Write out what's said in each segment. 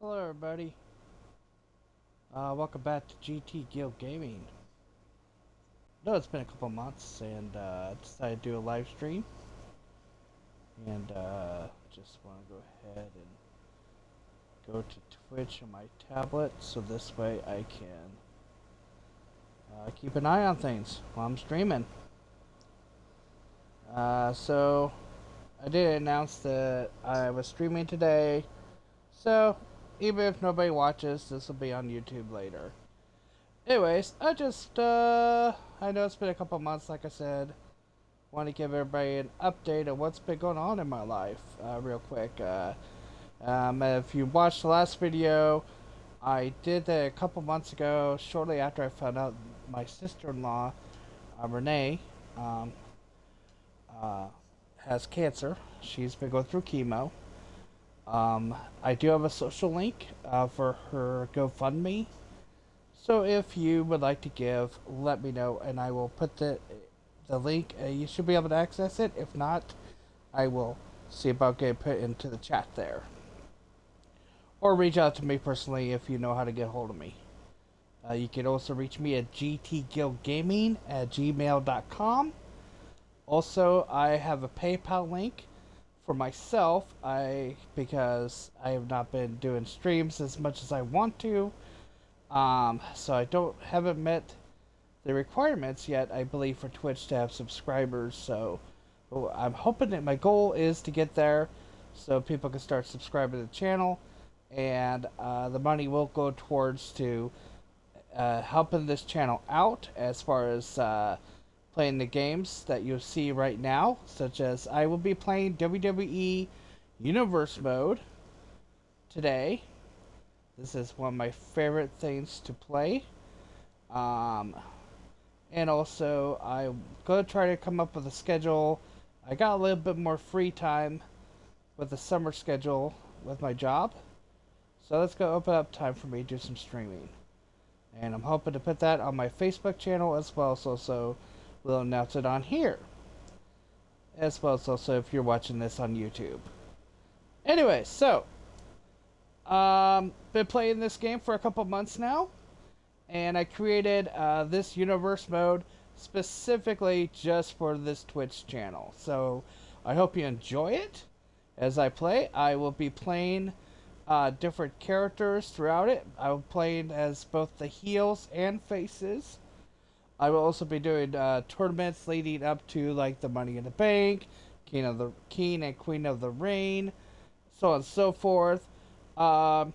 Hello, everybody. Welcome back to GT Guild Gaming. No, it's been a couple months, and I decided to do a live stream. And just want to go ahead and go to Twitch on my tablet, so this way I can keep an eye on things while I'm streaming. So I did announce that I was streaming today, so even if nobody watches, this will be on YouTube later. Anyways, I know it's been a couple months, like I said. Want to give everybody an update of what's been going on in my life, real quick. If you watched the last video, I did that a couple months ago, shortly after I found out my sister-in-law, Renee, has cancer. She's been going through chemo. I do have a social link for her GoFundMe. So if you would like to give, let me know, and I will put the link. You should be able to access it. If not, I will see about getting put into the chat there. Or reach out to me personally if you know how to get hold of me. You can also reach me at gtguildgaming@gmail.com. Also, I have a PayPal link for myself. Because I have not been doing streams as much as I want to. So I haven't met the requirements yet, I believe, for Twitch to have subscribers. So I'm hoping that my goal is to get there so people can start subscribing to the channel, and the money will go towards to helping this channel out as far as playing the games that you see right now, such as I will be playing WWE Universe Mode today. This is one of my favorite things to play. And also, I'm going to try to come up with a schedule. I got a little bit more free time with the summer schedule with my job. So let's go open up time for me to do some streaming. And I'm hoping to put that on my Facebook channel as well. So also we'll announce it on here. As well as also if you're watching this on YouTube. Anyway, so been playing this game for a couple months now, and I created this universe mode specifically just for this Twitch channel. So I hope you enjoy it as I play. I will be playing different characters throughout it. I will play as both the heels and faces. I will also be doing tournaments leading up to like the Money in the Bank, King and Queen of the Ring, so on and so forth. And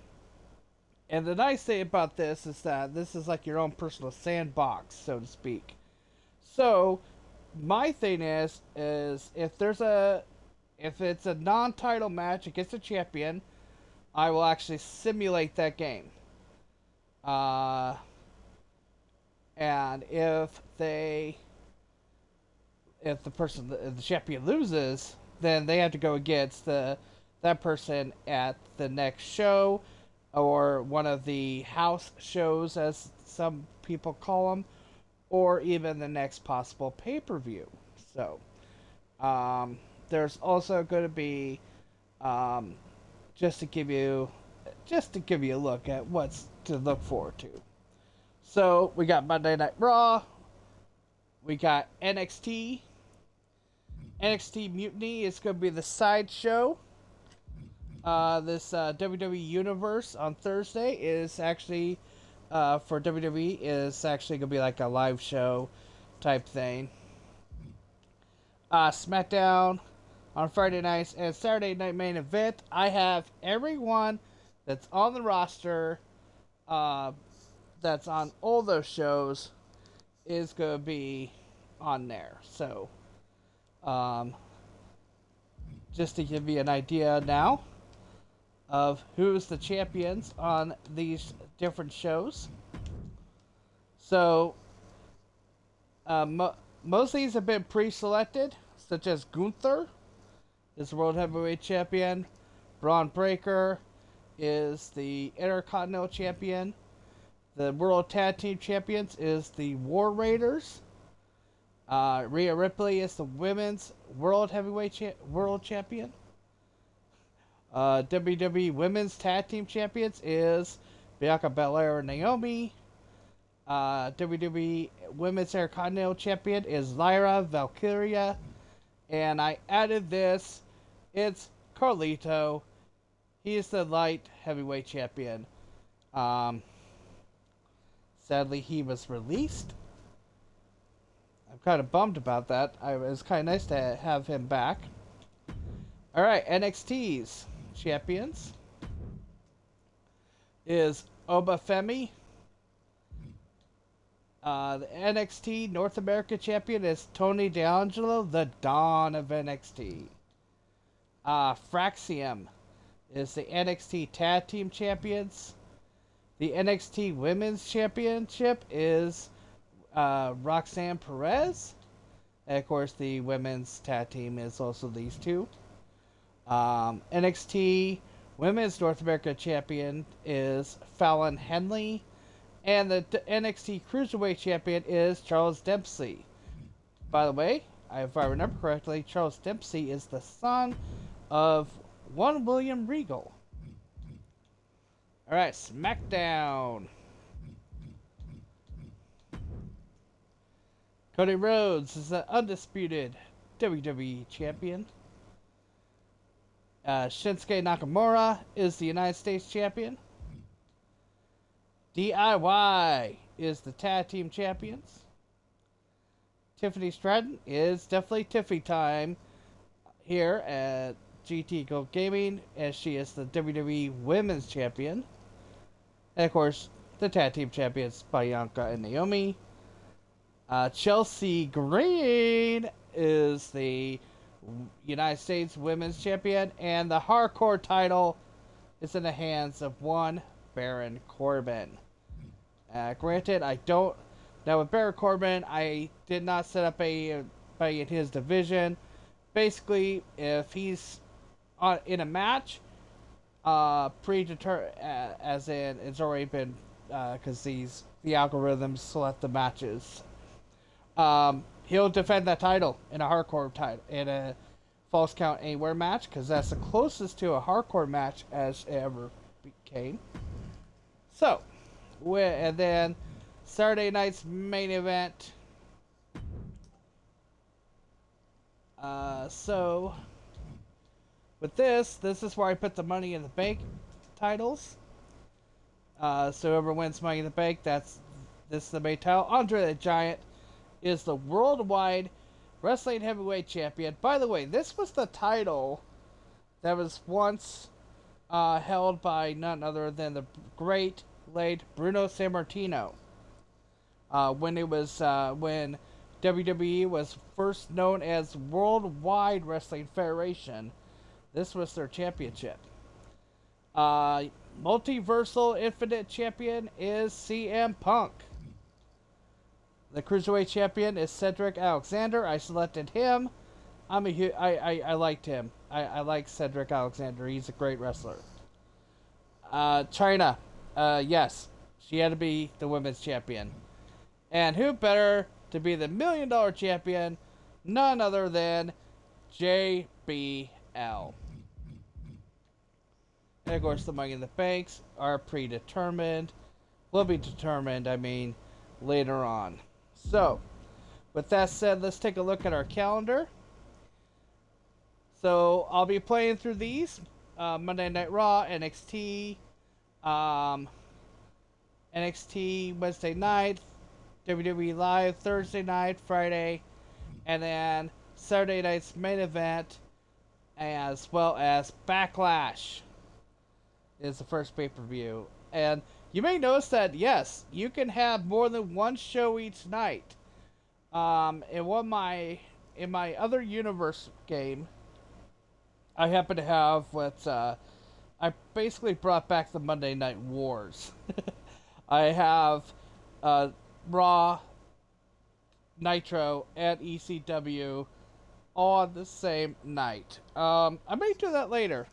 the nice thing about this is that this is like your own personal sandbox, so to speak. So, my thing is if it's a non-title match against a champion, I will actually simulate that game. And if the champion loses, then they have to go against that person at the next show, or one of the house shows, as some people call them, or even the next possible pay-per-view. So, there's also going to be, just to give you a look at what's to look forward to. So we got Monday Night Raw, we got NXT Mutiny is going to be the side show. This WWE Universe on Thursday is actually, for WWE, is actually going to be like a live show type thing. SmackDown on Friday nights and Saturday night main event. I have everyone that's on the roster, that's on all those shows, is going to be on there. So, just to give you an idea now of who's the champions on these different shows. So, most of these have been pre-selected, such as Gunther is the World Heavyweight Champion. Braun Breaker is the Intercontinental Champion. The World Tag Team Champions is the War Raiders. Rhea Ripley is the Women's World Heavyweight World Champion. WWE Women's Tag Team Champions is Bianca Belair and Naomi. WWE Women's Intercontinental Champion is Lyra Valkyria. And I added this. It's Carlito. He is the light heavyweight champion. Sadly, he was released. I'm kind of bummed about that. It was kind of nice to have him back. Alright, NXT's champions is Obafemi. The NXT North America champion is Tony D'Angelo, the Dawn of NXT. Fraxium is the NXT Tag Team Champions. The NXT Women's Championship is Roxanne Perez. And of course, the Women's Tag Team is also these two. NXT Women's North America Champion is Fallon Henley. And the NXT Cruiserweight Champion is Charles Dempsey. By the way, if I remember correctly, Charles Dempsey is the son of one William Regal. Alright, SmackDown. Cody Rhodes is the undisputed WWE Champion. Shinsuke Nakamura is the United States Champion. DIY is the Tag Team Champions. Tiffany Stratton is definitely Tiffy time here at GT Gold Gaming, as she is the WWE Women's Champion. And of course, the Tag Team Champions, Bianca and Naomi. Chelsea Green is the United States Women's Champion, and the Hardcore title is in the hands of one Baron Corbin. Granted, I don't... Now, with Baron Corbin, I did not set up a fight in his division. Basically, if he's in a match, predetermined, as in, it's already been, because the algorithms select the matches. He'll defend that title in a hardcore title, in a Falls Count Anywhere match, because that's the closest to a hardcore match as it ever became. So, and then Saturday night's main event. So, with this is where I put the Money in the Bank titles. So whoever wins Money in the Bank, this is the main title. Andre the Giant is the Worldwide Wrestling Heavyweight Champion. By the way, this was the title that was once held by none other than the great late Bruno Sammartino. When WWE was first known as Worldwide Wrestling Federation, this was their championship. Multiversal Infinite Champion is CM Punk. The Cruiserweight Champion is Cedric Alexander. I selected him. I liked him. I like Cedric Alexander. He's a great wrestler. Chyna. Yes. She had to be the Women's Champion. And who better to be the $1 Million Champion? None other than JBL. And of course, the Money in the Banks are predetermined. Will be determined, later on. So, with that said, let's take a look at our calendar. So, I'll be playing through these. Monday Night Raw, NXT, NXT Wednesday night, WWE Live Thursday night, Friday, and then Saturday night's main event, as well as Backlash is the first pay-per-view. And you may notice that, yes, you can have more than one show each night. In my other universe game, I happen to have I basically brought back the Monday Night Wars. I have Raw, Nitro, and ECW all on the same night. I may do that later.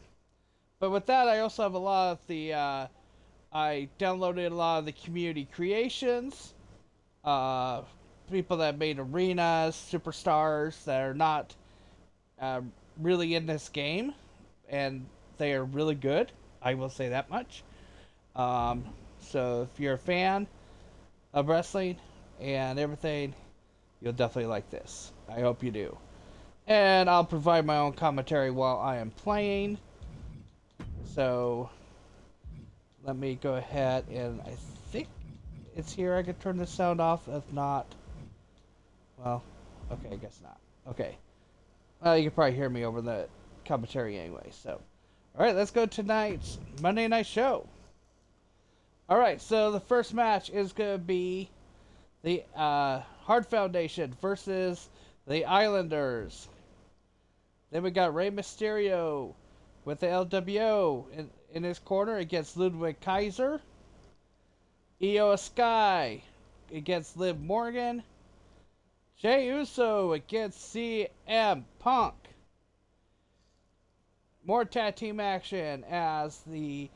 But with that, I also have a lot of the... I downloaded a lot of the community creations. People that made arenas, superstars that are not really in this game. And they are really good. I will say that much. Um, so if you're a fan of wrestling and everything, you'll definitely like this. I hope you do. And I'll provide my own commentary while I am playing. So let me go ahead and I think it's here. I can turn the sound off. If not, well, okay, I guess not. Okay. Well, you can probably hear me over the commentary anyway. So, all right, let's go to tonight's Monday Night Show. All right, so the first match is going to be the Hart Foundation versus the Islanders. Then we got Rey Mysterio with the LWO in his corner against Ludwig Kaiser. Io Sky against Liv Morgan. Jey Uso against CM Punk. More tag team action as the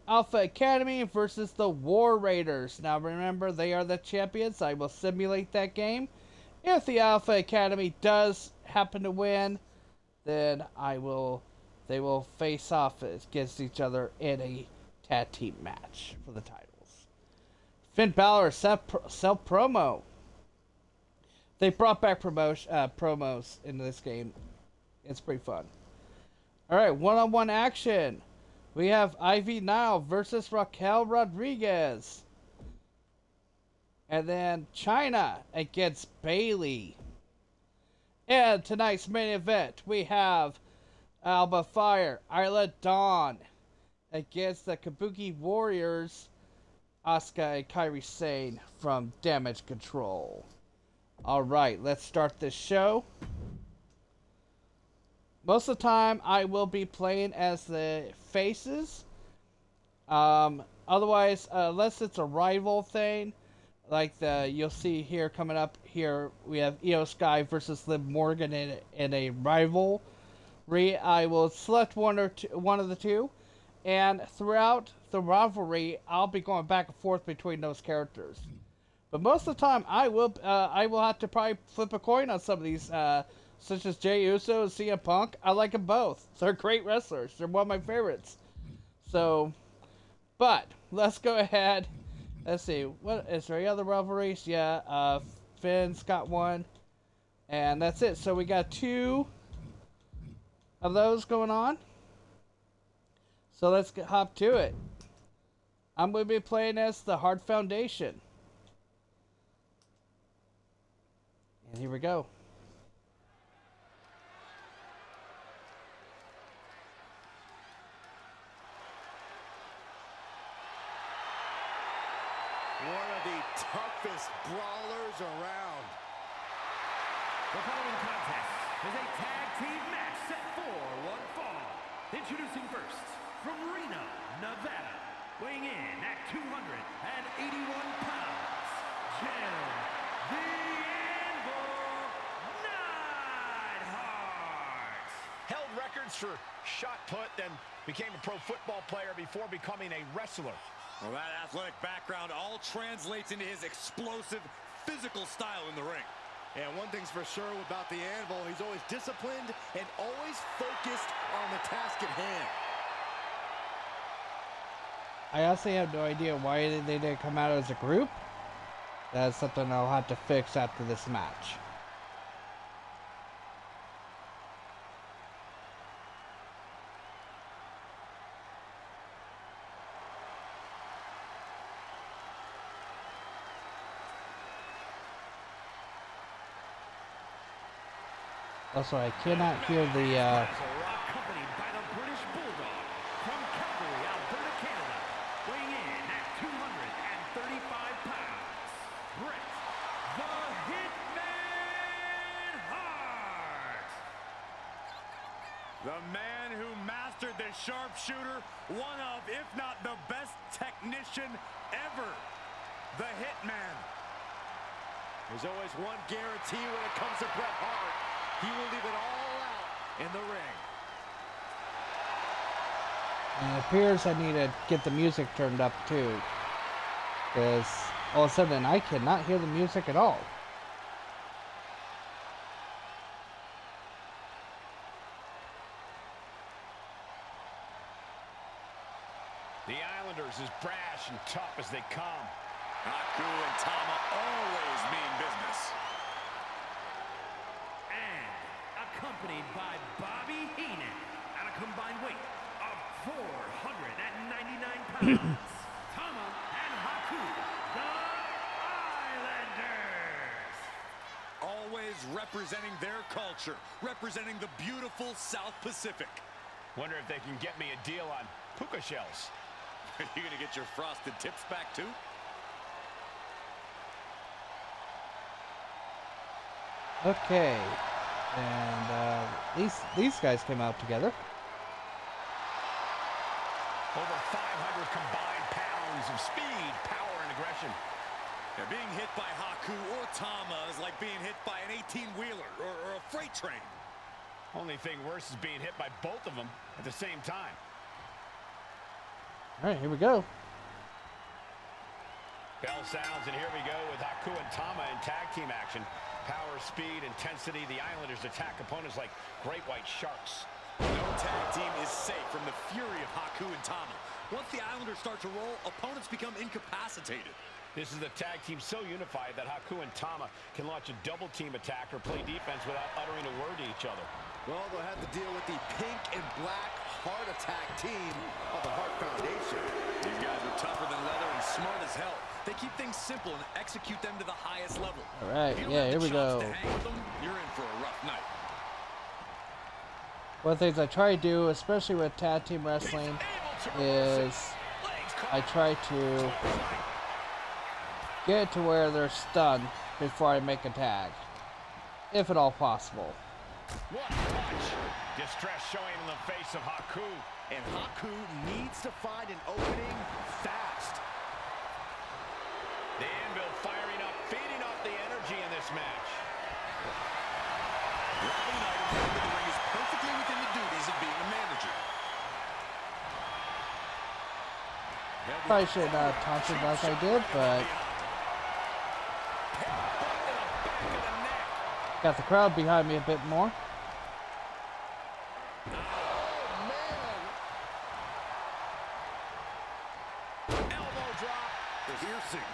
Alpha Academy versus the War Raiders. Now remember, they are the champions. I will simulate that game. If the Alpha Academy does happen to win, then they will face off against each other in a tag team match for the titles. Finn Balor self promo. They brought back promos into this game. It's pretty fun. All right, one-on-one action. We have Ivy Nile versus Raquel Rodriguez. And then Chyna against Bayley. And tonight's main event, we have Alba Fire, Isla Dawn against the Kabuki Warriors, Asuka and Kairi Sane from Damage Control. All right, let's start this show. Most of the time, I will be playing as the faces. Otherwise, unless it's a rival thing, like you'll see here coming up here, we have Io Sky versus Liv Morgan in a rivalry. I will select one of the two, and throughout the rivalry, I'll be going back and forth between those characters. But most of the time, I will have to probably flip a coin on some of these, such as Jey Uso and CM Punk. I like them both. They're great wrestlers. They're one of my favorites. So, but let's go ahead. Let's see. What is there? Any other rivalries? Yeah. Finn's got one, and that's it. So we got two of those going on. So let's hop to it. I'm going to be playing as the Hart Foundation. And here we go. One of the toughest brawlers around. The following contest is a tag team match set for one fall. Introducing first, from Reno, Nevada, weighing in at 281 pounds, Jim the Anvil Neidhart. Held records for shot put, then became a pro football player before becoming a wrestler. Well, that athletic background all translates into his explosive physical style in the ring. And one thing's for sure about the Anvil, he's always disciplined and always focused on the task at hand. I honestly have no idea why they didn't come out as a group. That's something I'll have to fix after this match. Also, I cannot hear the Accompanied by the British Bulldog from Calgary, Alberta, Canada, weighing in at 235 pounds, Bret the Hitman Hart. The man who mastered the sharpshooter, one of, if not the best technician ever, the Hitman. There's always one guarantee when it comes to Bret Hart. He will leave it all out in the ring. And it appears I need to get the music turned up too, because all of a sudden I cannot hear the music at all. The Islanders as brash and tough as they come. Haku and Tama always mean business. And accompanied by Bobby Heenan at a combined weight of 499 pounds. Tama and Haku, the Islanders. Always representing their culture, representing the beautiful South Pacific. Wonder if they can get me a deal on puka shells. Are you going to get your frosted tips back too? Okay, and these guys came out together. Over 500 combined pounds of speed, power, and aggression. Now, being hit by Haku or Tama is like being hit by an 18-wheeler or a freight train. Only thing worse is being hit by both of them at the same time. All right, here we go. Bell sounds, and here we go with Haku and Tama in tag team action. Power, speed, intensity. The Islanders attack opponents like great white sharks. No tag team is safe from the fury of Haku and Tama. Once the Islanders start to roll, opponents become incapacitated. This is the tag team so unified that Haku and Tama can launch a double team attack or play defense without uttering a word to each other. Well, they'll have to deal with the pink and black heart attack team of the Hart Foundation. These guys are tougher than leather and smart as hell. They keep things simple and execute them to the highest level. All right, If you don't yeah, have here we the chops go. to hang with them, you're in for a rough night. One of the things I try to do, especially with tag team wrestling, is I try to get it to where they're stunned before I make a tag, if at all possible. What punch! Distress showing in the face of Haku. And Haku needs to find an opening fast. The Anvil firing up, feeding off the energy in this match. Robbie Knight in front of the ring is perfectly within the duties of being a manager. Probably should not have taunted like I did, but got the crowd behind me a bit more. Elbow drop. Piercing.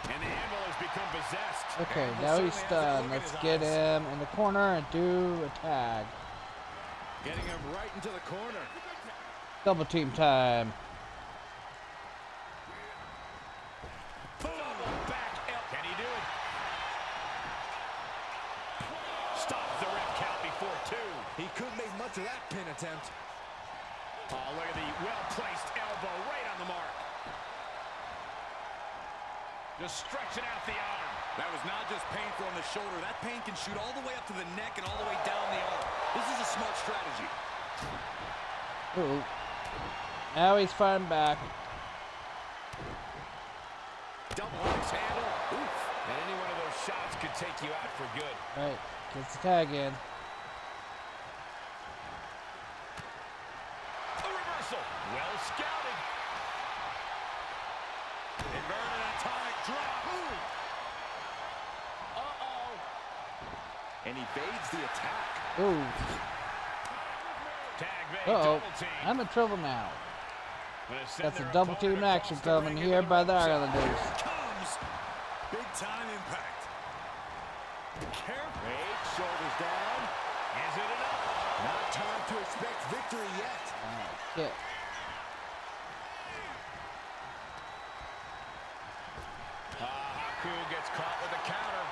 And the Anvil has become possessed. Okay, now he's stunned. Let's get him in the corner and do a tag. Getting him right into the corner. Double team time. Double back elbow. Can he do it? Stops the ref count before two. He couldn't make much of that pin attempt. Oh, look at the well-placed elbow right on the mark. Just stretching out the arm. That was not just painful on the shoulder. That pain can shoot all the way up to the neck and all the way down the arm. This is a smart strategy. Ooh. Now he's fighting back. Double axe handle. Oof. And any one of those shots could take you out for good. Right, gets the tag in. A reversal. Well scouted. Inverted atomic drop. Uh-oh. And evades the attack. Ooh. Tag made. Uh-oh. Double team. I'm in trouble now. Gonna send That's a their double opponent team across action the coming ring here into by the ropes. Islanders. Comes. Big time impact. Careful. Great. Shoulders down. Is it enough? Not time to expect victory yet. Shit. Haku gets caught with a counter.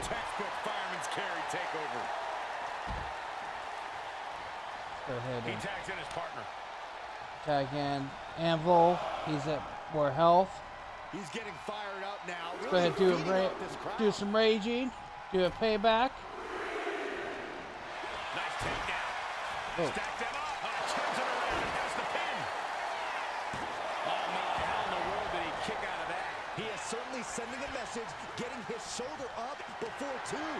Textbook fireman's carry takeover. Go ahead He and tags in his partner. tag in Anvil. He's at more health. He's getting fired up now. Go ahead, do feeding off this crowd. do some raging. Do a payback. Nice takedown. Oh. Stacked him up. Turns it around and has the pin. Oh my, how in the world did he kick out of that? He is certainly sending a message, getting his shoulder up before two.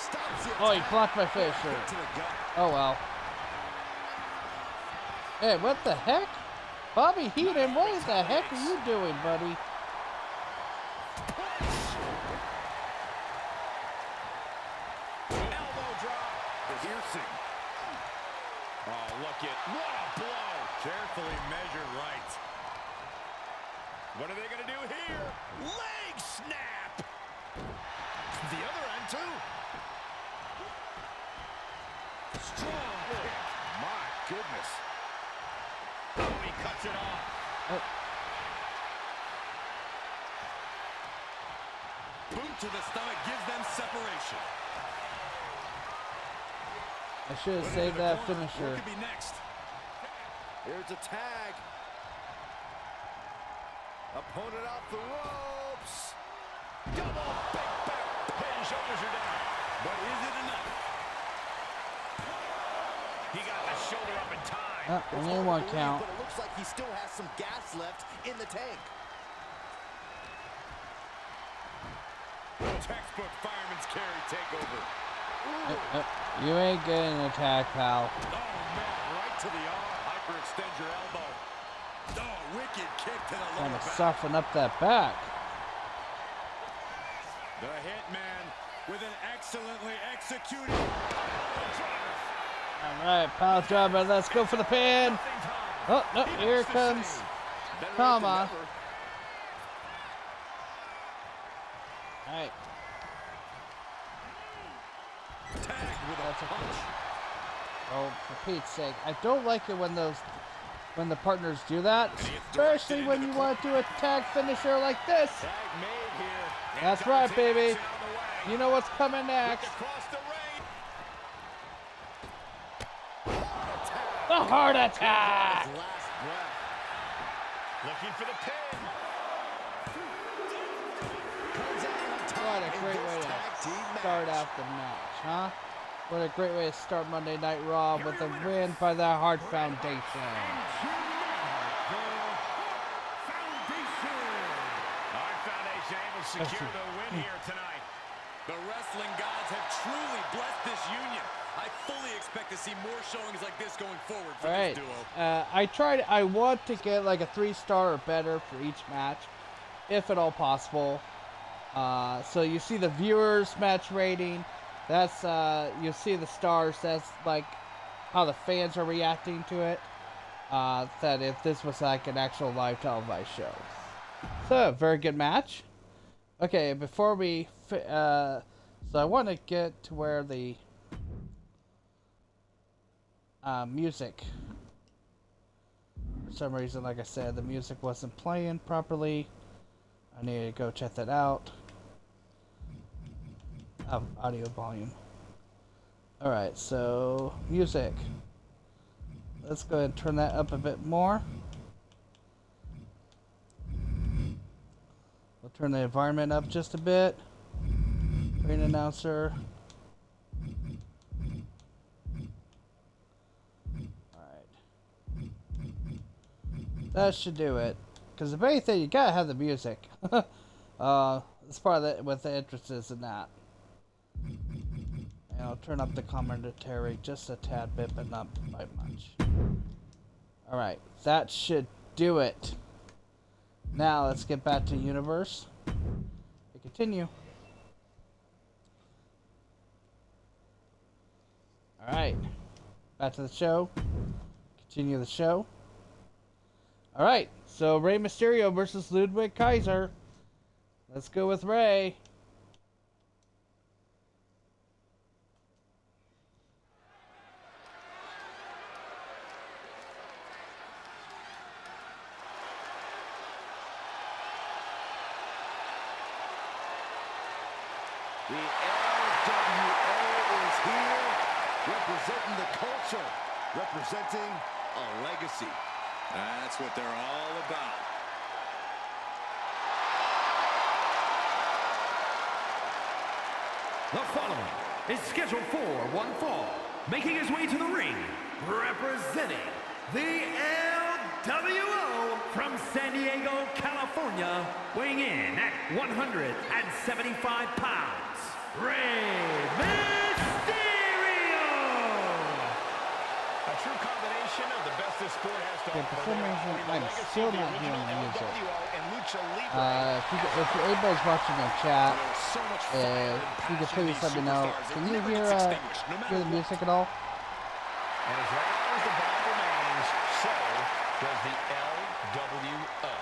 Stops the Oh, he attack. blocked my face. Kick to the gut. Oh well. Hey, what the heck? Bobby Heenan, what the heck are you doing, buddy? Elbow drop. Piercing. Oh, look at what a blow. Carefully measured right. What are they going to do here? Leg snap! The other end, too. Strong kick. My goodness. Oh, he cuts it off. Oh. Boot to the stomach gives them separation. I should have saved that finisher. What could be next? Here's a tag. Opponent off the ropes. Double big back. Head and shoulders are down. But is it enough? He got the shoulder up in time. Only one count. But it looks like he still has some gas left in the tank. Textbook fireman's carry takeover. You ain't getting an attack, pal. Oh, man, right to the arm. Hyperextend your elbow. Oh, wicked kick to the Trying lower to back. soften up that back. The Hitman with an excellently executed. Alright, pile driver, let's go for the pin. Oh, no, here it comes. Come on. Alright. Tagged with a That's a punch. Oh, for Pete's sake. I don't like it when the partners do that. Especially when you want to do a tag finisher like this. Tag made here. That's right, baby. You know what's coming next. Across the ring. The heart attack! His last breath. Looking for the pin. Comes out on top What a in great this way tag team to match. start out the match, huh? What a great way to start Monday Night Raw with a win by the Hart Foundation. Our foundation able to secure the win here tonight. The wrestling gods have truly blessed this union. I fully expect to see more showings like this going forward for Alright, this duo. I want to get like a 3-star or better for each match, if at all possible. So you see the viewers match rating, that's, you see the stars, that's like how the fans are reacting to it. That if this was like an actual live televised show. So, very good match. Okay, before we, so I want to get to where the music, for some reason, like I said, the music wasn't playing properly. I need to go check that out. Audio volume. Alright, so music. Let's go ahead and turn that up a bit more. We'll turn the environment up just a bit. Ring announcer. Alright. That should do it. Because if anything, you gotta have the music. It's part of the, with the entrances and that. And I'll turn up the commentary just a tad bit, but not by much. Alright, that should do it. Now let's get back to Universe. And continue. Alright. Back to the show. Continue the show. Alright, so Rey Mysterio versus Ludwig Kaiser. Let's go with Rey. The LWO is here, representing the culture, representing a legacy. That's what they're all about. The following is scheduled for one fall, making his way to the ring, representing the LWO from San Diego, California, weighing in at 175 pounds, Rey Mysterio! A true combination of the best this sport has to Okay, for offer. some reason, I'm still not hearing the music. And Lucha Libre. If anybody's watching in chat, There was so much if fire and you could passion in please these let me know. superstars. It Can you never hear gets extinguished, no matter the music at all? And as long as the bond remains, so was the LWO.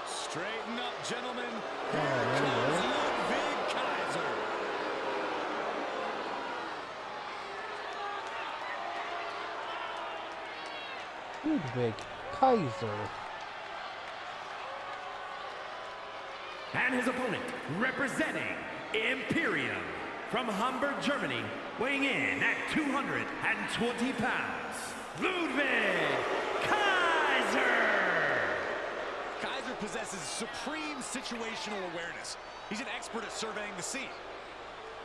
Straighten up, gentlemen. Oh, Here there you comes go. Ludwig Kaiser. Ludwig Kaiser. And his opponent, representing Imperium from Hamburg, Germany, weighing in at 220 pounds, Ludwig Kaiser! Kaiser possesses supreme situational awareness. He's an expert at surveying the scene.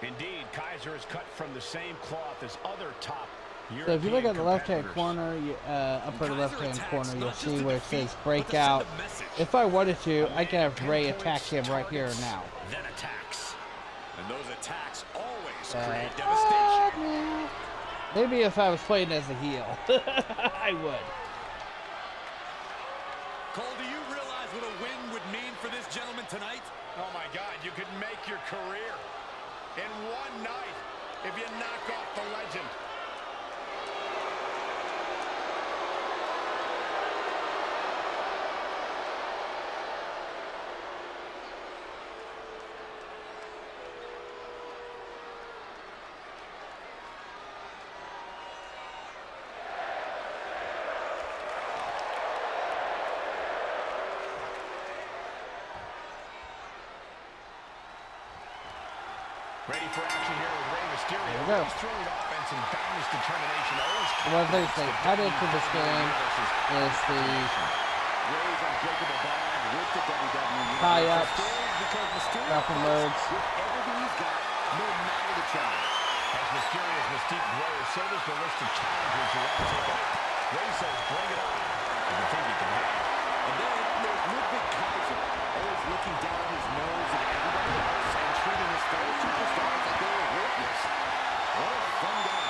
Indeed, Kaiser is cut from the same cloth as other top European So if you look at the left-hand competitors. corner, upper Kaiser left-hand attacks corner, you'll not just see to where it defeat, says but to breakout. send a message. If I wanted to, I can have Ray attack him right here and now. Then attacks. And those attacks always But- create devastation. Maybe if I was playing as a heel, I would. Cole, do you realize what a win would mean for this gentleman tonight? Oh my God, you could make your career in one night if you knock off the legend. Ready for action here with Rey Mysterio. There we go. He's throwing offense and boundless determination. Always One thing they added to this game is the Ray's unbreakable bond with the WWE. tie-ups, Because Mysterio grapple fights modes. with everything he's got, no matter the challenge. As Mysterio's mystique grows, so does the list of challengers who want to take it out. Rey says, bring it on. If you think you can handle it. And then there's Ludwig Kaiser, always looking down his nose at everybody else and treating his fellow superstars like they were worthless. What a fun guy.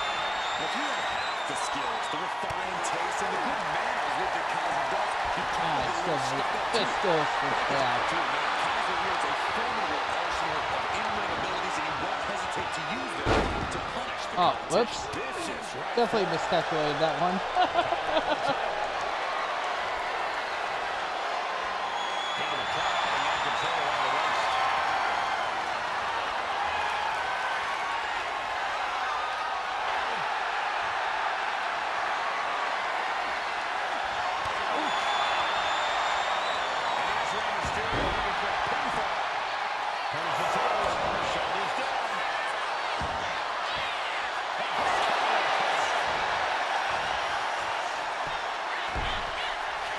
If you have half the skills, the refined taste, and the good manners Ludwig Kaiser does, you probably still would step up just still switched out. Kaiser wields a formidable arsenal of in-ring abilities, and he won't hesitate to use them to punish the Oh, competition. whoops. Vicious right Definitely miscalculated that one. Into the crowd and in control of the waist. And here's Rey Mysterio looking for a pinfall. Turns the tables, shoulders down.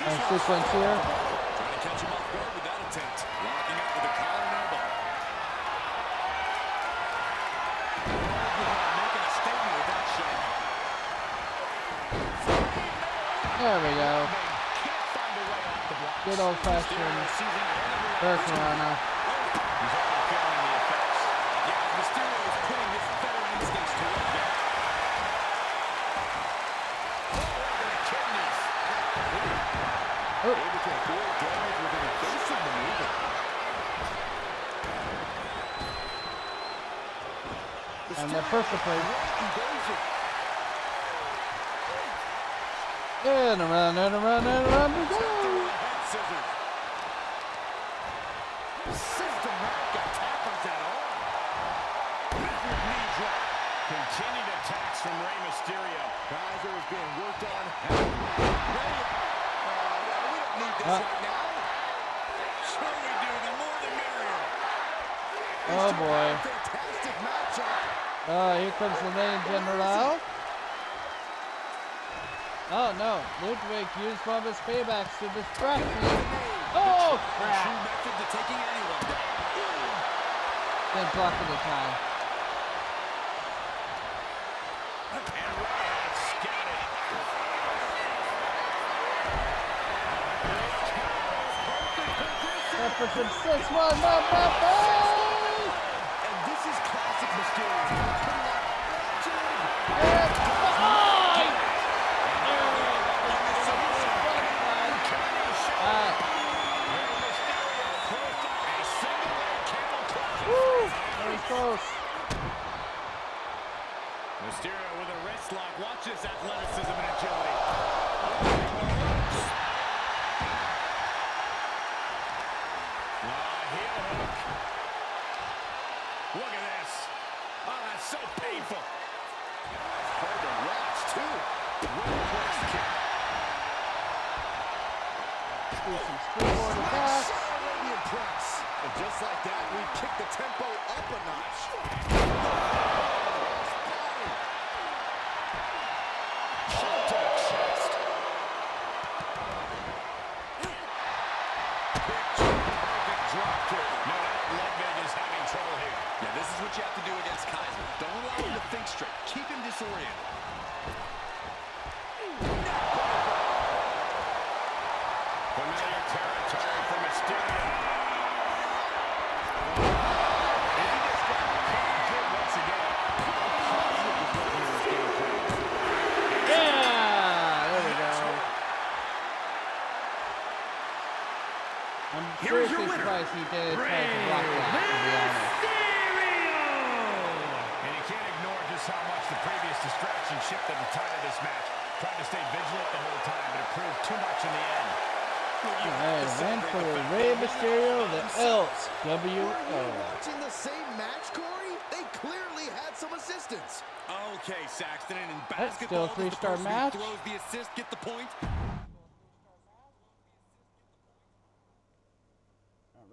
And sequence here. Trying to catch him off guard with that attempt. Locking up with a collar and elbow. Making a statement with that shot. There we go. Can't find a way off the blocks. Good old-fashioned Hurricanrana. He's already feeling the effects. Yeah, Mysterio is putting his veteran instincts to work there. Kidneys. Oh, Able to avoid damage with an evasive maneuver. and the perfectly. Evasion. And around and around and around we go. Head scissors. Systematic attack on that arm. Backward knee drop. Continued attacks from Rey Mysterio. Kaiser is being worked on. We don't need this right now. Sure we do. The more the merrier. Oh boy. Fantastic matchup. Here comes the main general. Oh no, Ludwig used one of his paybacks to distract me. Oh True crap! method to taking anyone down. Didn't block it in time. And Rey had scouted. Jefferson 6-1, no, And this is classic Mysterio. Putting out legend. and behind! Woo! That was close. Mysterio with a wrist lock. Watch his athleticism and agility. Heel hook. Look at this. Oh, that's so painful. Hard to watch, too. Well-placed kick. Do some springboard attacks. Arabian press. And just like that, we kick the tempo up a notch. Shot to the chest. Perfect drop kick. No doubt Ludwig is having trouble here. Yeah, this is what you have to do against Kaiser. Don't allow him to think straight. Keep him disoriented. Familiar territory for Mysterio. And he just got paid good once again. Yeah! There we go. I'm Here's your seriously winner, surprised he did try to Rey block that, to be honest. Mysterio! And you can't ignore just how much the previous distraction shifted the tide of this match. Tried to stay vigilant the whole time, but it proved too much in the end. Alright, win for Rey Mysterio, the LWO. Watching the same match, Corey? They clearly had some assistance. Okay, Saxton, and in That's basketball, still a does the three-star person who match. throws the assist get the point?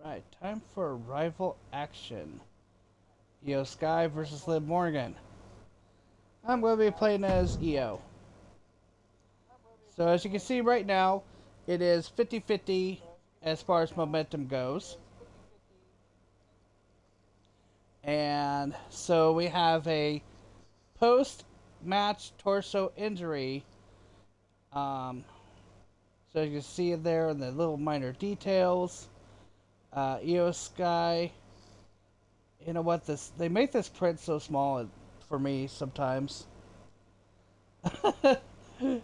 Alright, time for rival action. Io Sky versus Liv Morgan. I'm going to be playing as Io. So as you can see right now, it is 50-50 as far as momentum goes. And so we have a post-match torso injury. So you can see it there in the little minor details. Io Sky. You know what? They make this print so small for me sometimes.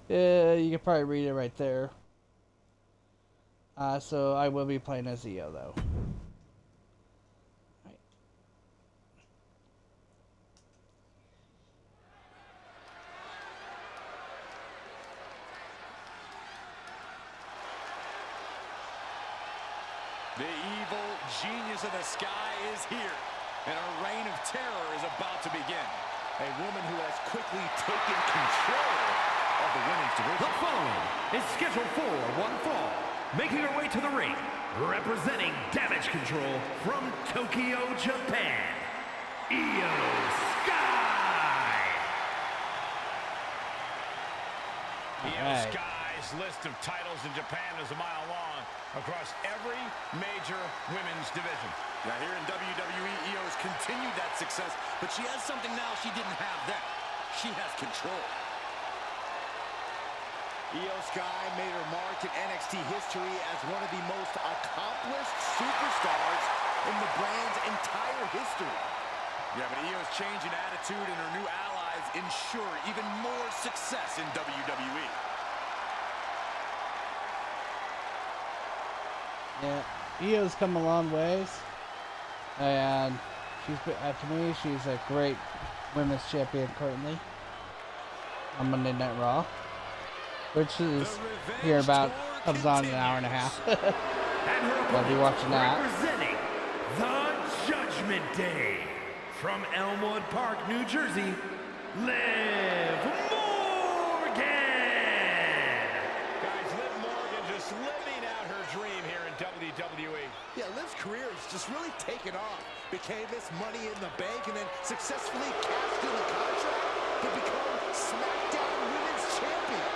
Yeah, you can probably read it right there. So I will be playing as Io though. Right. The evil genius of the sky is here, and a reign of terror is about to begin. A woman who has quickly taken control of the women's division. The following is scheduled for one fall. Making her way to the ring, representing Damage Control from Tokyo, Japan, Io Sky. Io Alright. Sky's list of titles in Japan is a mile long across every major women's division. Now here in WWE, Io has continued that success, but she has something now she didn't have then. She has control. Io Sky made her mark in NXT history as one of the most accomplished superstars in the brand's entire history. Yeah, but Io's change in attitude and her new allies ensure even more success in WWE. Yeah, Io's come a long ways, and to me, she's a great women's champion currently on Monday Night Raw, which is here about comes on in an hour and a half. And her I'll be watching that. representing the Judgment Day from Elmwood Park, New Jersey, Liv Morgan. Guys, Liv Morgan just living out her dream here in WWE. Yeah, Liv's career has just really taken off. Became Miss Money in the Bank and then successfully cashed in a contract to become SmackDown Women's Champion.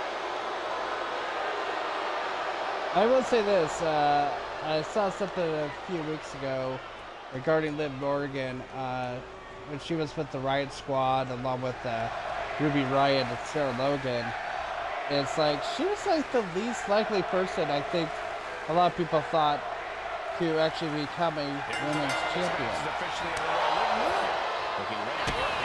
I will say this, I saw something a few weeks ago regarding Liv Morgan, when she was with the Riot Squad along with Ruby Riott and Sarah Logan. It's like, she was like the least likely person I think a lot of people thought to actually become a women's champion. Is officially underway. Looking ready for it.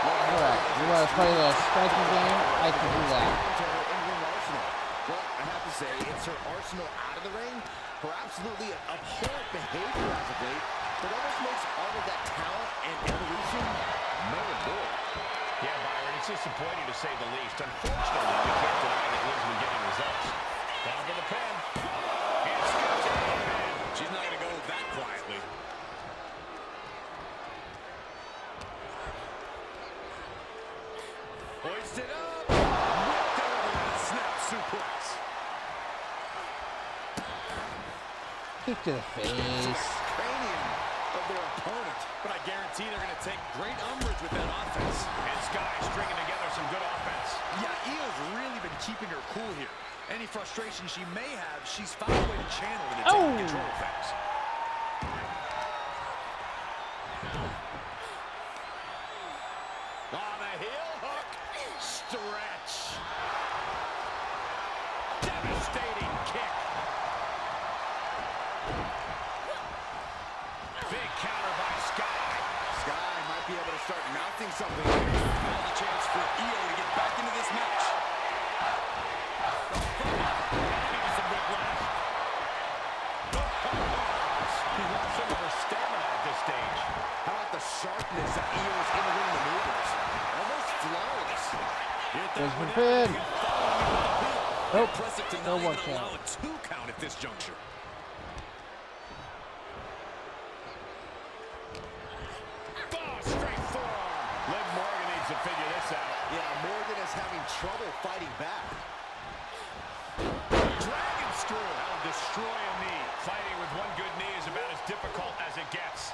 Alright, you want to play the striking game? I can do that. To her in-ring arsenal. Well, I have to say, it's her arsenal out of the ring. Her absolutely abhorrent behavior as of late, but almost makes all of that talent and evolution null and void. Yeah, Byron, it's disappointing to say the least. Unfortunately, we can't deny that Liv's been getting results. Down for the pin. And Scott, She's not going to go that quietly. Hoisted up. Whipped over with a snap suplex. Kick to the face. Cranium of their opponent. But I guarantee they're going to take great umbrage with that offense. and Sky stringing together some good offense. Yeah, Io's really been keeping her cool here. Any frustration she may have, she's found a way to channel it and take control of things. On the heel hook. Stretch. Devastating kick. Big counter by Sky. Sky might be able to start mounting something. Now the chance for Io to get back into this match. Maybe some whiplash. He lost some of her stamina at this stage. How about the sharpness of Io's in-ring maneuvers? Almost flawless. There's the pin. Nope. Impressive to No not one even count. allow a 2 count at this juncture. Oh, straight forearm. Liv Morgan needs to figure this out. Yeah, Morgan is having trouble fighting back. Dragon screw. That'll destroy a knee. Fighting with one good knee is about as difficult as it gets.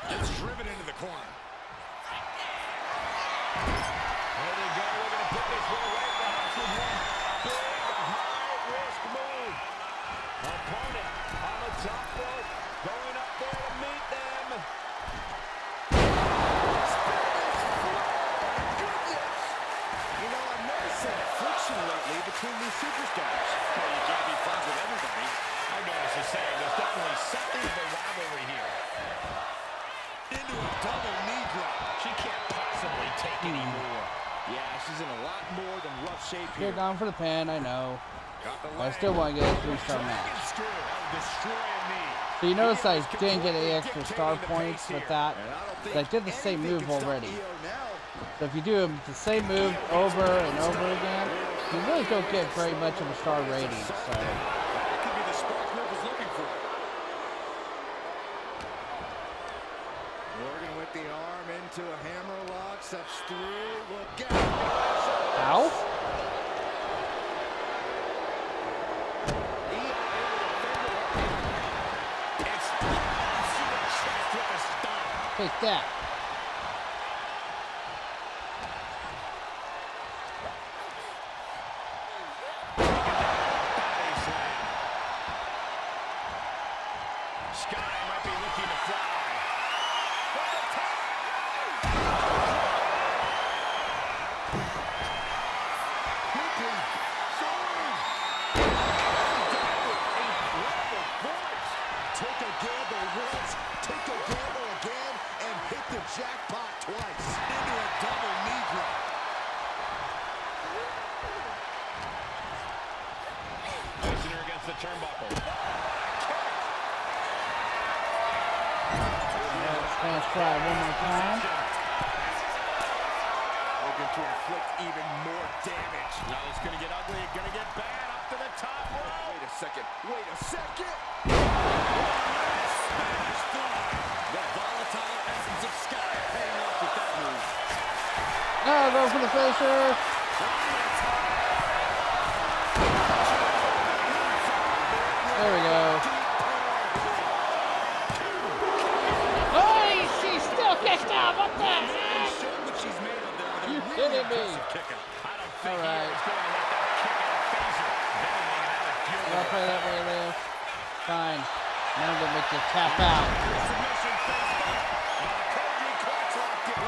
Gets driven into the corner. There they go. We're going to put this one away, perhaps with one big, high-risk move. Opponent on the top rope, going up there to meet them. Goodness! You know, I've noticed some friction lately between these superstars. Well, you can't be friends with everybody. I noticed the same. There's definitely something of a rivalry here. Into a double knee drop. She can't possibly take any more. Yeah, she's in a lot more than rough shape here. You're gone for the pin, I know. Got the But I leg. still want to get a 3-star match. Dragon screw. That'll destroy a knee. So you notice I didn't get any extra star points with that. And I don't think I did the same anything move can stop already. Io now. So if you do the same move over and over again, you really don't get very much of a star rating. So That could be the spark Liv was looking for. Morgan with the arm into a hammer lock, steps through, look out. ow. It's to the chest with a stomp. Take that. Body slam. Sky might be looking to fly. From the top. Quickly, sword. Incredible force. Take a gamble once, take a gamble again, and hit the jackpot twice. Into a double knee drop. Placing her against the turnbuckle. Let's try one more time. Looking to inflict even more damage. Now it's going to get ugly. It's going to get bad. Up to the top rope. Wait a second, wait a second. Spanish fly. The volatile essence of Sky paying off with that move. Oh, go for the finisher. There we go. Oh, she still kicked out. What the heck? Showed what she's made of there with a You really kidding me? impressive kick out. I don't think All right. he is going to let that kick out phase her. Then he went out of fury. I'll play that way, Liv. Fine. Now I'm gonna make you tap out. Submission face back. Cody Clutch locked in.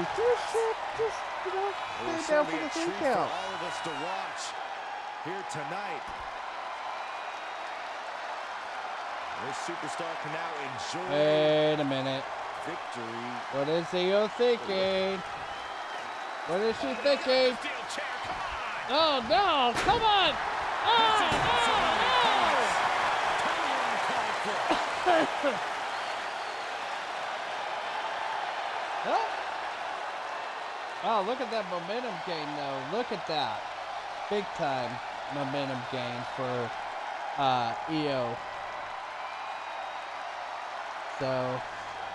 shit, just, you know, It will stay down certainly for be the a three treat for count. all of us to watch here tonight. This superstar can now enjoy Wait a minute. victory. What is he thinking? What is she thinking? Steel chair, come on! Oh no! Come on! Oh, look at that momentum gain, though. Look at that. Big time momentum gain for EO. So,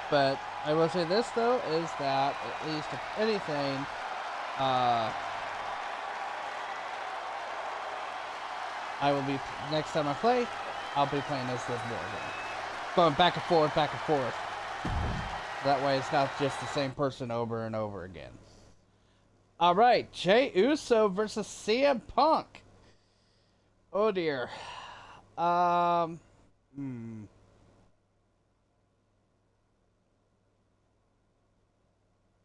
but I will say this, though, is that at least if anything, I will be, next time I play, I'll be playing as Liv Morgan. Going back and forth, back and forth. That way it's not just the same person over and over again. Alright, Jey Uso versus CM Punk. Oh dear.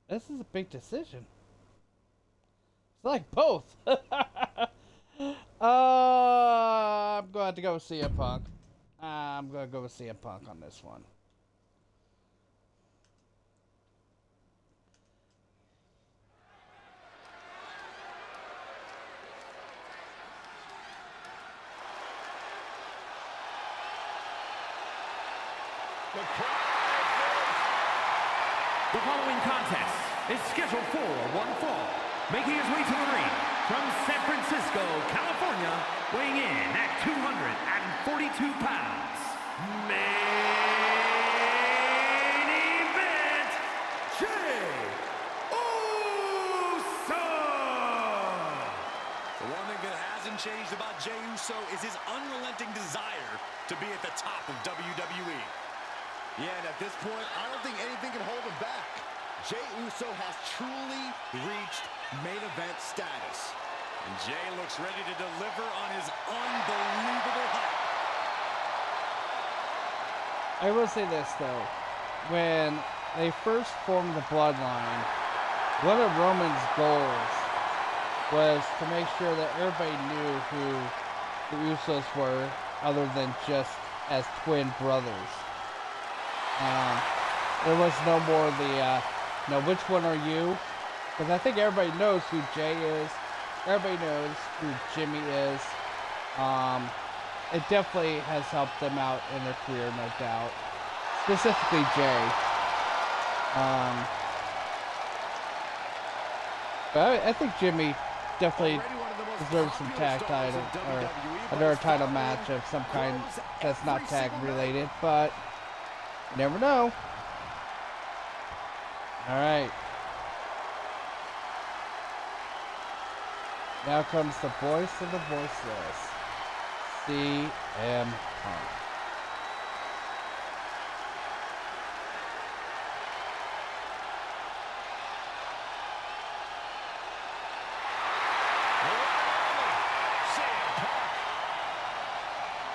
This is a big decision. It's like both. I'm going to go with CM Punk. I'm going to go with CM Punk on this one. The following contest is scheduled for one fall. Making his way to the ring from San Francisco, California, weighing in at 242 pounds. Main event, Jey Uso! The one thing that hasn't changed about Jey Uso is his unrelenting desire to be at the top of WWE. Yeah, and at this point, I don't think anything can hold him back. Jey Uso has truly reached main event status. And Jey looks ready to deliver on his unbelievable hype. I will say this, though. When they first formed the Bloodline, one of Roman's goals was to make sure that everybody knew who the Usos were, other than just as twin brothers. There was no more the, no, which one are you? Because I think everybody knows who Jey is. Everybody knows who Jimmy is. It definitely has helped them out in their career, no doubt. Specifically Jey. But I think Jimmy definitely deserves some tag title, or another title match of some kind that's not tag related, but you never know. Alright. Now comes the voice of the voiceless, CM Punk.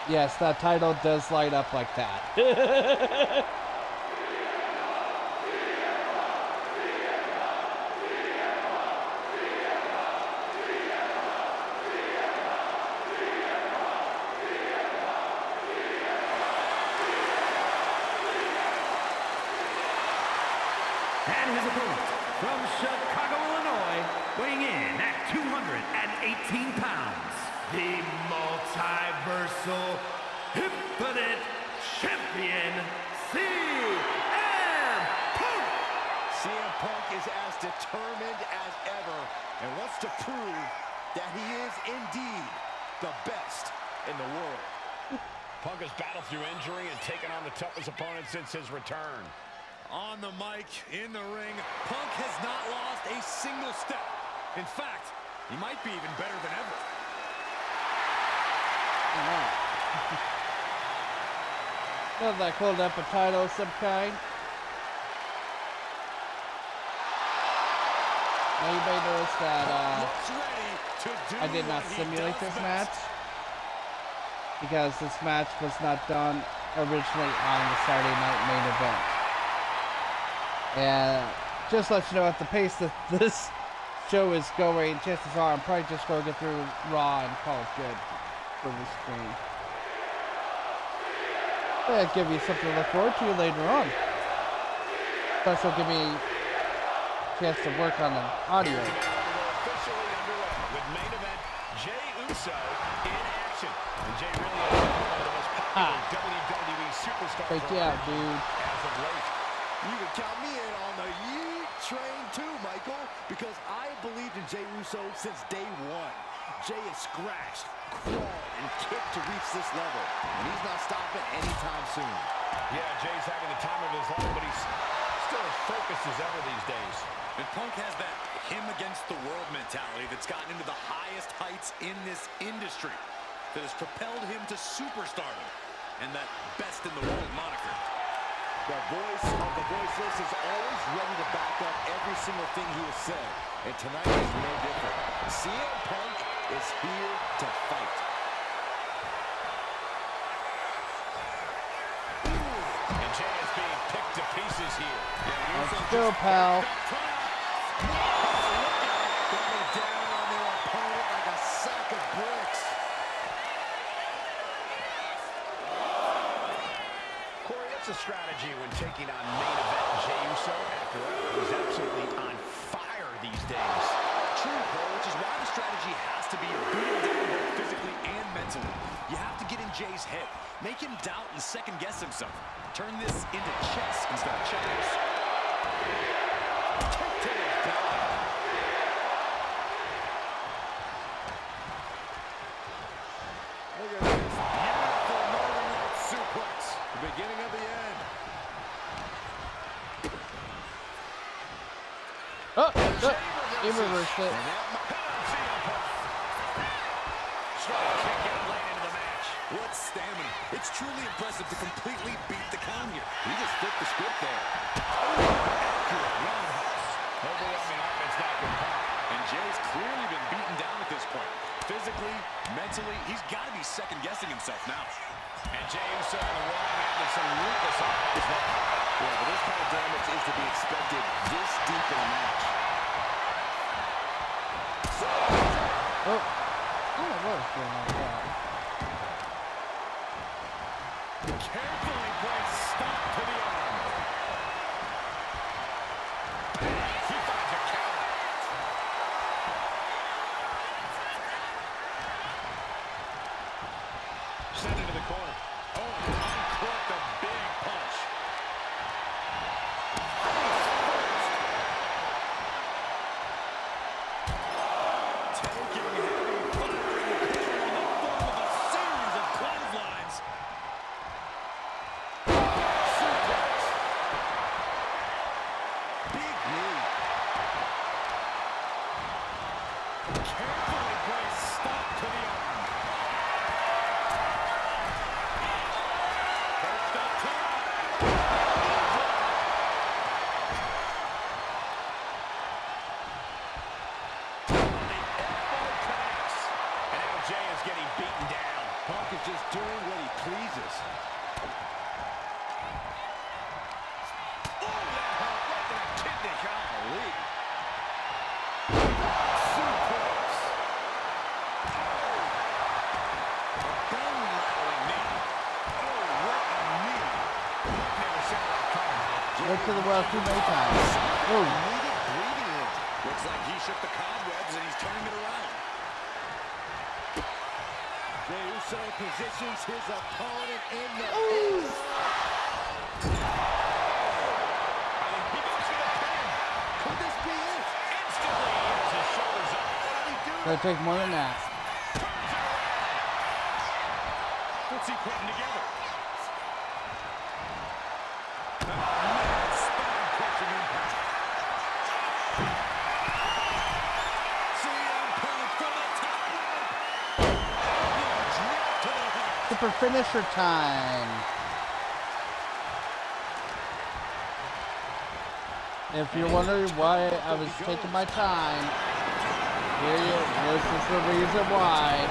Yes, that title does light up like that. And his opponent from Chicago, Illinois, weighing in at 218 pounds, the multiversal infinite champion, CM Punk! CM Punk is as determined as ever and wants to prove that he is indeed the best in the world. Punk has battled through injury and taken on the toughest opponent since his return. On the mic, in the ring, Punk has not lost a single step. In fact, he might be even better than ever. Sounds like holding up a title of some kind. Now you may notice that Looks ready to do I did not what he simulate does this best. match because this match was not done originally on the Saturday Night Main Event. And just let you know at the pace that this show is going, chances are I'm probably just going to get through Raw and call it good for the stream. I'll give you something to look forward to later on. Plus, it'll give me a chance to work on the audio. Officially underway with main event Jey Uso in action. And Jey really is one of the most popular WWE superstars Take you out, dude. as of late. You can count me in on the Yeet train too, Michael, because I believed in Jey Uso since day one. Jey has scratched, crawled, and kicked to reach this level, and he's not stopping anytime soon. Yeah, Jey's having the time of his life, but he's still as focused as ever these days. And Punk has that him against the world mentality that's gotten him to the highest heights in this industry, that has propelled him to superstardom and that best in the world moniker. The voice of the voiceless is always ready to back up every single thing he has said, and tonight is no different. CM Punk is here to fight. And Jey is being picked to pieces here. Let's go, pal. Coming down on their opponent like a sack of bricks. Corey, that's a strategy when taking on main event Jey Uso. After all, he's absolutely on fire these days. True, Cole, which is why the strategy has to be beat him down both physically and mentally. You have to get in Jey's head, make him doubt and second-guess himself. Turn this into chess instead of checkers. Kick to the belly. Look at this beautiful Northern Lights suplex. The beginning of the end. Oh, he reversed it. Strong kick out late into the match. What stamina. It's truly impressive to completely beat the count here. He just flipped the script there. Accurate roundhouse. Overwhelming offense now from Punk. And Jey's clearly been beaten down at this point. Physically, mentally, he's got to be second-guessing himself now. And Jey Uso on the wrong end of some ruthless offense now. Yeah, but this kind of damage is to be expected this deep in a match. Oh, I don't know what was going on with that. Carefully brings stop to the arm. He finds a counter. Sent into the corner. Oh, uncorked a big punch. Taking heavy fire in the corner in the form of a series of clotheslines. Suplex. Big knee. Carefully brings stop to the arm. Perched up top. The elbow connects. And now Jey is getting beaten down. Punk is just doing what he pleases. Oh, that hurt right to the kidney. Golly. Suplex. Bone-rattling knee. Oh, what a knee. Never saw that coming. Look to the well too many times. Oh, Needed breathing room. Looks like he shook the cobwebs and he's turning it around. Jey Uso positions his opponent in the I think he goes for the pin. Could this be it? Instantly, he has his shoulders up. What did he do? gonna take more than that. Turns it around. What's he putting together? Spine-crushing impact. CM Punk from the top rope. Drop to the heart. Super finisher time. If you're wondering why I was taking my time, this is the reason why.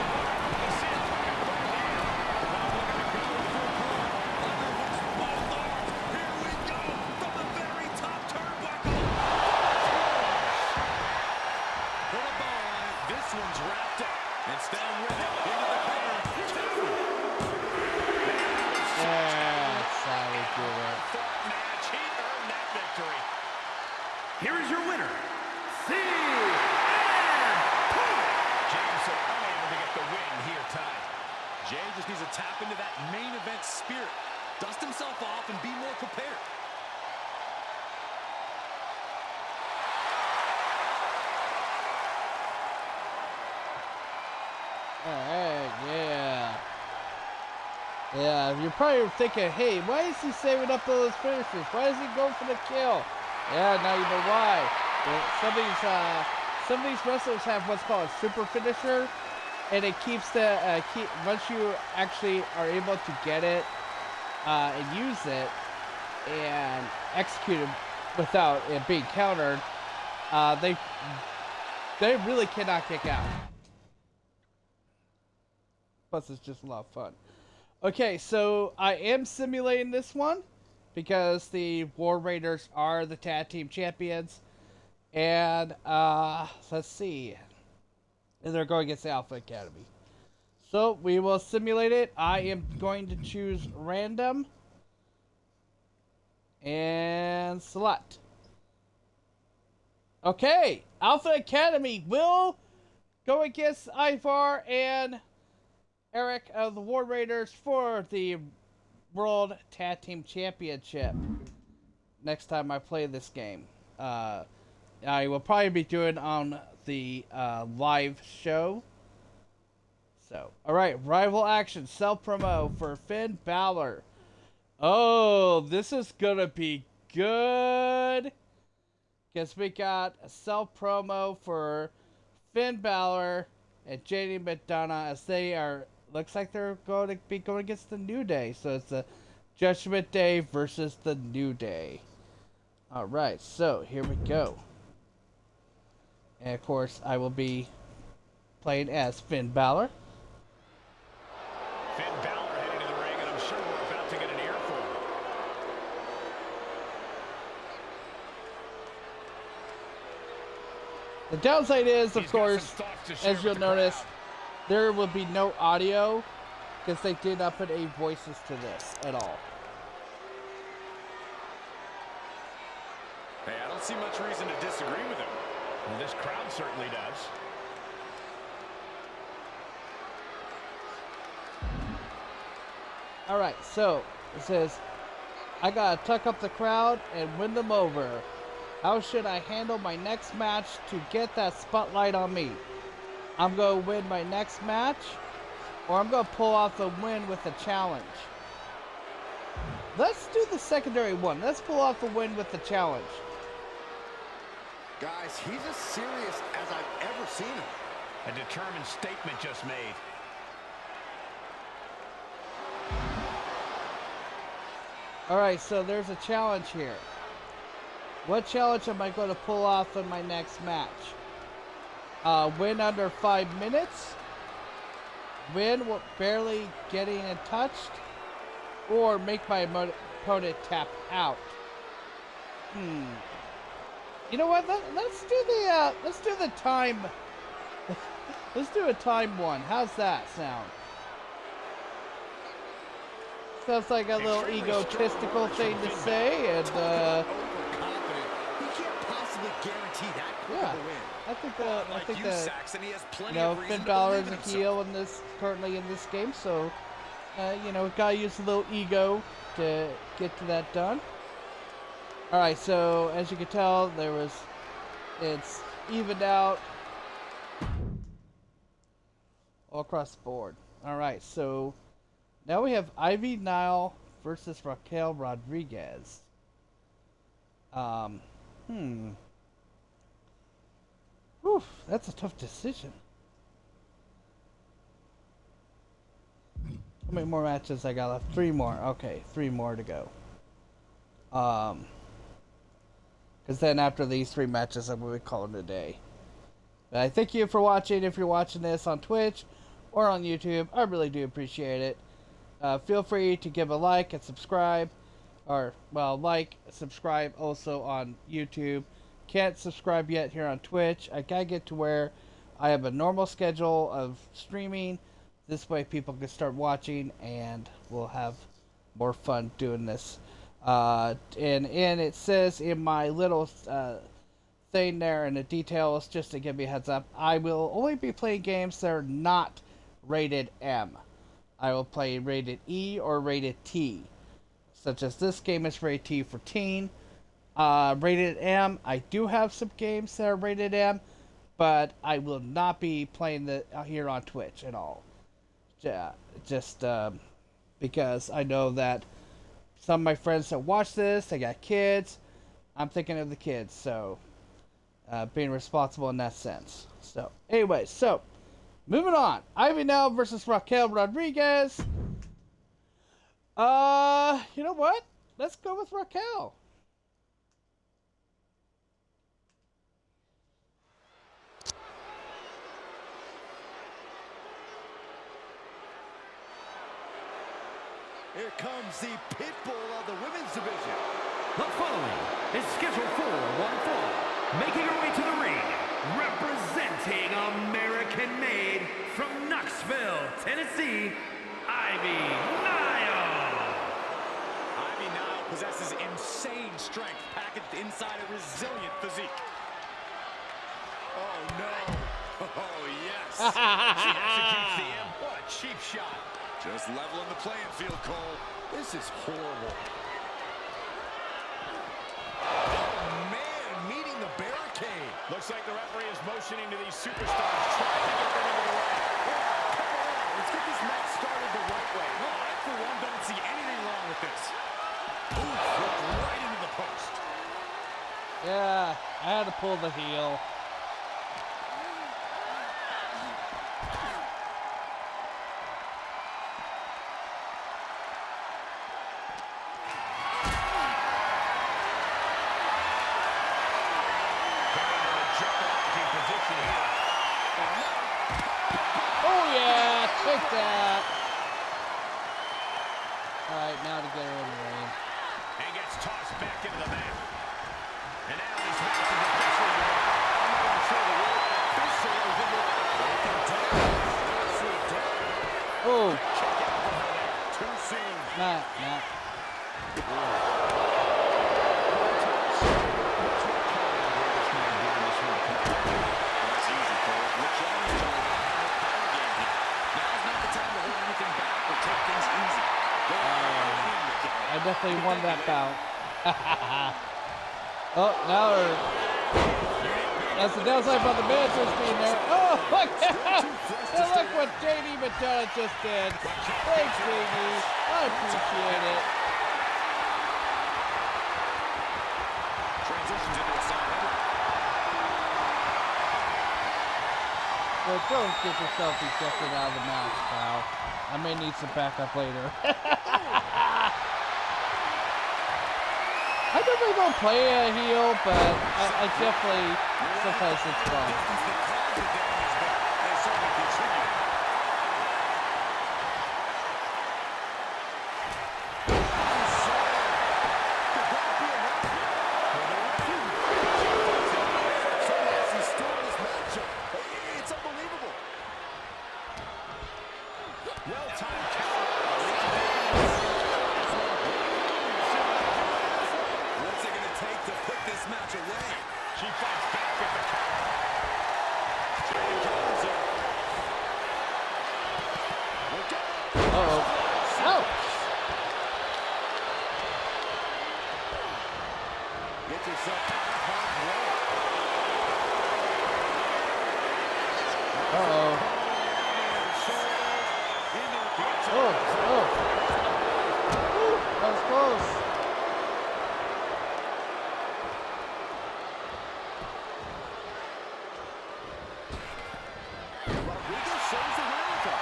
Here we go from the very top turnbuckle. here is your winner, CM Punk. James so unable to get the win here tonight. Jay just needs to tap into that main event spirit, dust himself off, and be more prepared. Alright, yeah. Yeah, you're probably thinking, hey, why is he saving up those finishers? Why is he going for the kill? Yeah, now you know why. Some of these wrestlers have what's called a super finisher, and it keeps the once you actually are able to get it and use it and execute it without it being countered, they really cannot kick out. Plus, it's just a lot of fun. Okay, so I am simulating this one because the War Raiders are the tag team champions, and let's see, and they're going against the Alpha Academy. So we will simulate it. I am going to choose random and select. Okay, Alpha Academy will go against Ivar and Eric of the War Raiders for the World Tag Team Championship. Next time I play this game, I will probably be doing on the live show. So, all right, rival action, self promo for Finn Balor. Oh, this is gonna be good. Guess we got a self promo for Finn Balor and JD McDonough as they are. Looks like they're going to be going against the New Day. So it's the Judgment Day versus the New Day. Alright, so here we go. And of course, I will be playing as Finn Balor. Finn Balor heading to the ring, and I'm sure we're about to get an earful. The downside is, of course, as you'll notice, there will be no audio because they did not put any voices to this at all. Hey, I don't see much reason to disagree with him. Well, this crowd certainly does. Alright, so it says, I gotta tuck up the crowd and win them over. How should I handle my next match to get that spotlight on me? I'm gonna win my next match, or I'm gonna pull off the win with a challenge. Let's do the secondary one. Let's pull off the win with the challenge. Guys, he's as serious as I've ever seen him. A determined statement just made. Alright, so there's a challenge here. What challenge am I going to pull off in my next match? Win under 5 minutes? Win barely getting it touched? Or make my opponent tap out? You know what? Let's do the time. Let's do a time one. How's that sound? Sounds like a little egotistical thing to say, and Overconfident. He can't possibly guarantee that quick of a win. I think that Saxon, he has plenty you know, of reason Finn to Balor is believe in a himself. heel currently in this game, so you know, gotta use a little ego to get to that done. All right, so as you can tell, it's evened out all across the board. All right, so now we have Ivy Nile versus Raquel Rodriguez. Oof, that's a tough decision. How many more matches I got left? 3 more. Okay, 3 more to go. Because then after these 3 matches, I'm going to call it a day. But I thank you for watching. If you're watching this on Twitch or on YouTube, I really do appreciate it. Feel free to give a like and subscribe. Or, well, like, subscribe also on YouTube. Can't subscribe yet here on Twitch. I gotta get to where I have a normal schedule of streaming. This way people can start watching and we'll have more fun doing this. And it says in my little thing there in the details just to give you a heads up. I will only be playing games that are not rated M. I will play rated E or rated T. Such as this game is rated T for teen. Rated M, I do have some games that are rated M, but I will not be playing the here on Twitch at all. Just because I know that some of my friends that watch this, they got kids. I'm thinking of the kids, so being responsible in that sense. So, anyway, so moving on. Ivy Nell versus Raquel Rodriguez. You know what? Let's go with Raquel. Here comes the pit bull of the women's division. The following is scheduled for one fall. Making her way to the ring, representing American-made from Knoxville, Tennessee, Ivy Nile. Ivy Nile possesses insane strength packaged inside a resilient physique. Oh, no. Oh, yes. She executes the M. What a cheap shot. Just leveling the playing field, Cole. This is horrible. Oh, man, meeting the barricade. Looks like the referee is motioning to these superstars, trying to get them into the ring. Come on, let's get this match started the right way. No, I, for one, don't see anything wrong with this. Ooh, right into the post. Yeah, I had to pull the heel. Take that. All right, now to get her in the ring. And gets tossed back into the mat. And now this match is officially over. I'm not even sure the word official is in the... Oh. Check out for her there. Too soon. Nah. I definitely won that bout. Oh, now her. That's the downside about the manager's being there. Oh, look out! And look what JD McDonough just did. Thanks, JD. I appreciate it. Transitions into a side headlock. But don't get yourself ejected out of the match, pal. I may need some backup later. I definitely don't play a heel, but I definitely sometimes it's fun. It's unbelievable. Well-timed What's it going to take to put this match away? She fights back with the counter. Jane Jones there. Look out. Uh-oh. Ouch! Get yourself out of harm's way. Uh-oh. Oh. Woo, that was close. Rodriguez shows the wherewithal.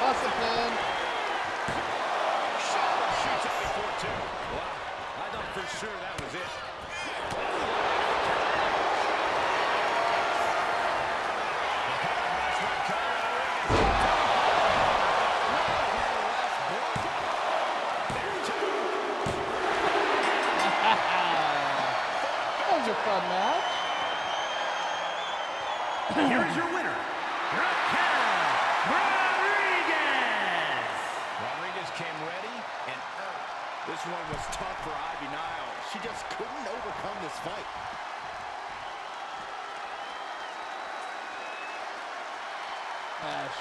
Awesome plan. She's heading for two. Wow, I thought for sure that was it. That was a fun match. Here is your winner, Raquel Rodriguez. came ready and earned. This one was tough for Ivy Nile. She just couldn't overcome this fight.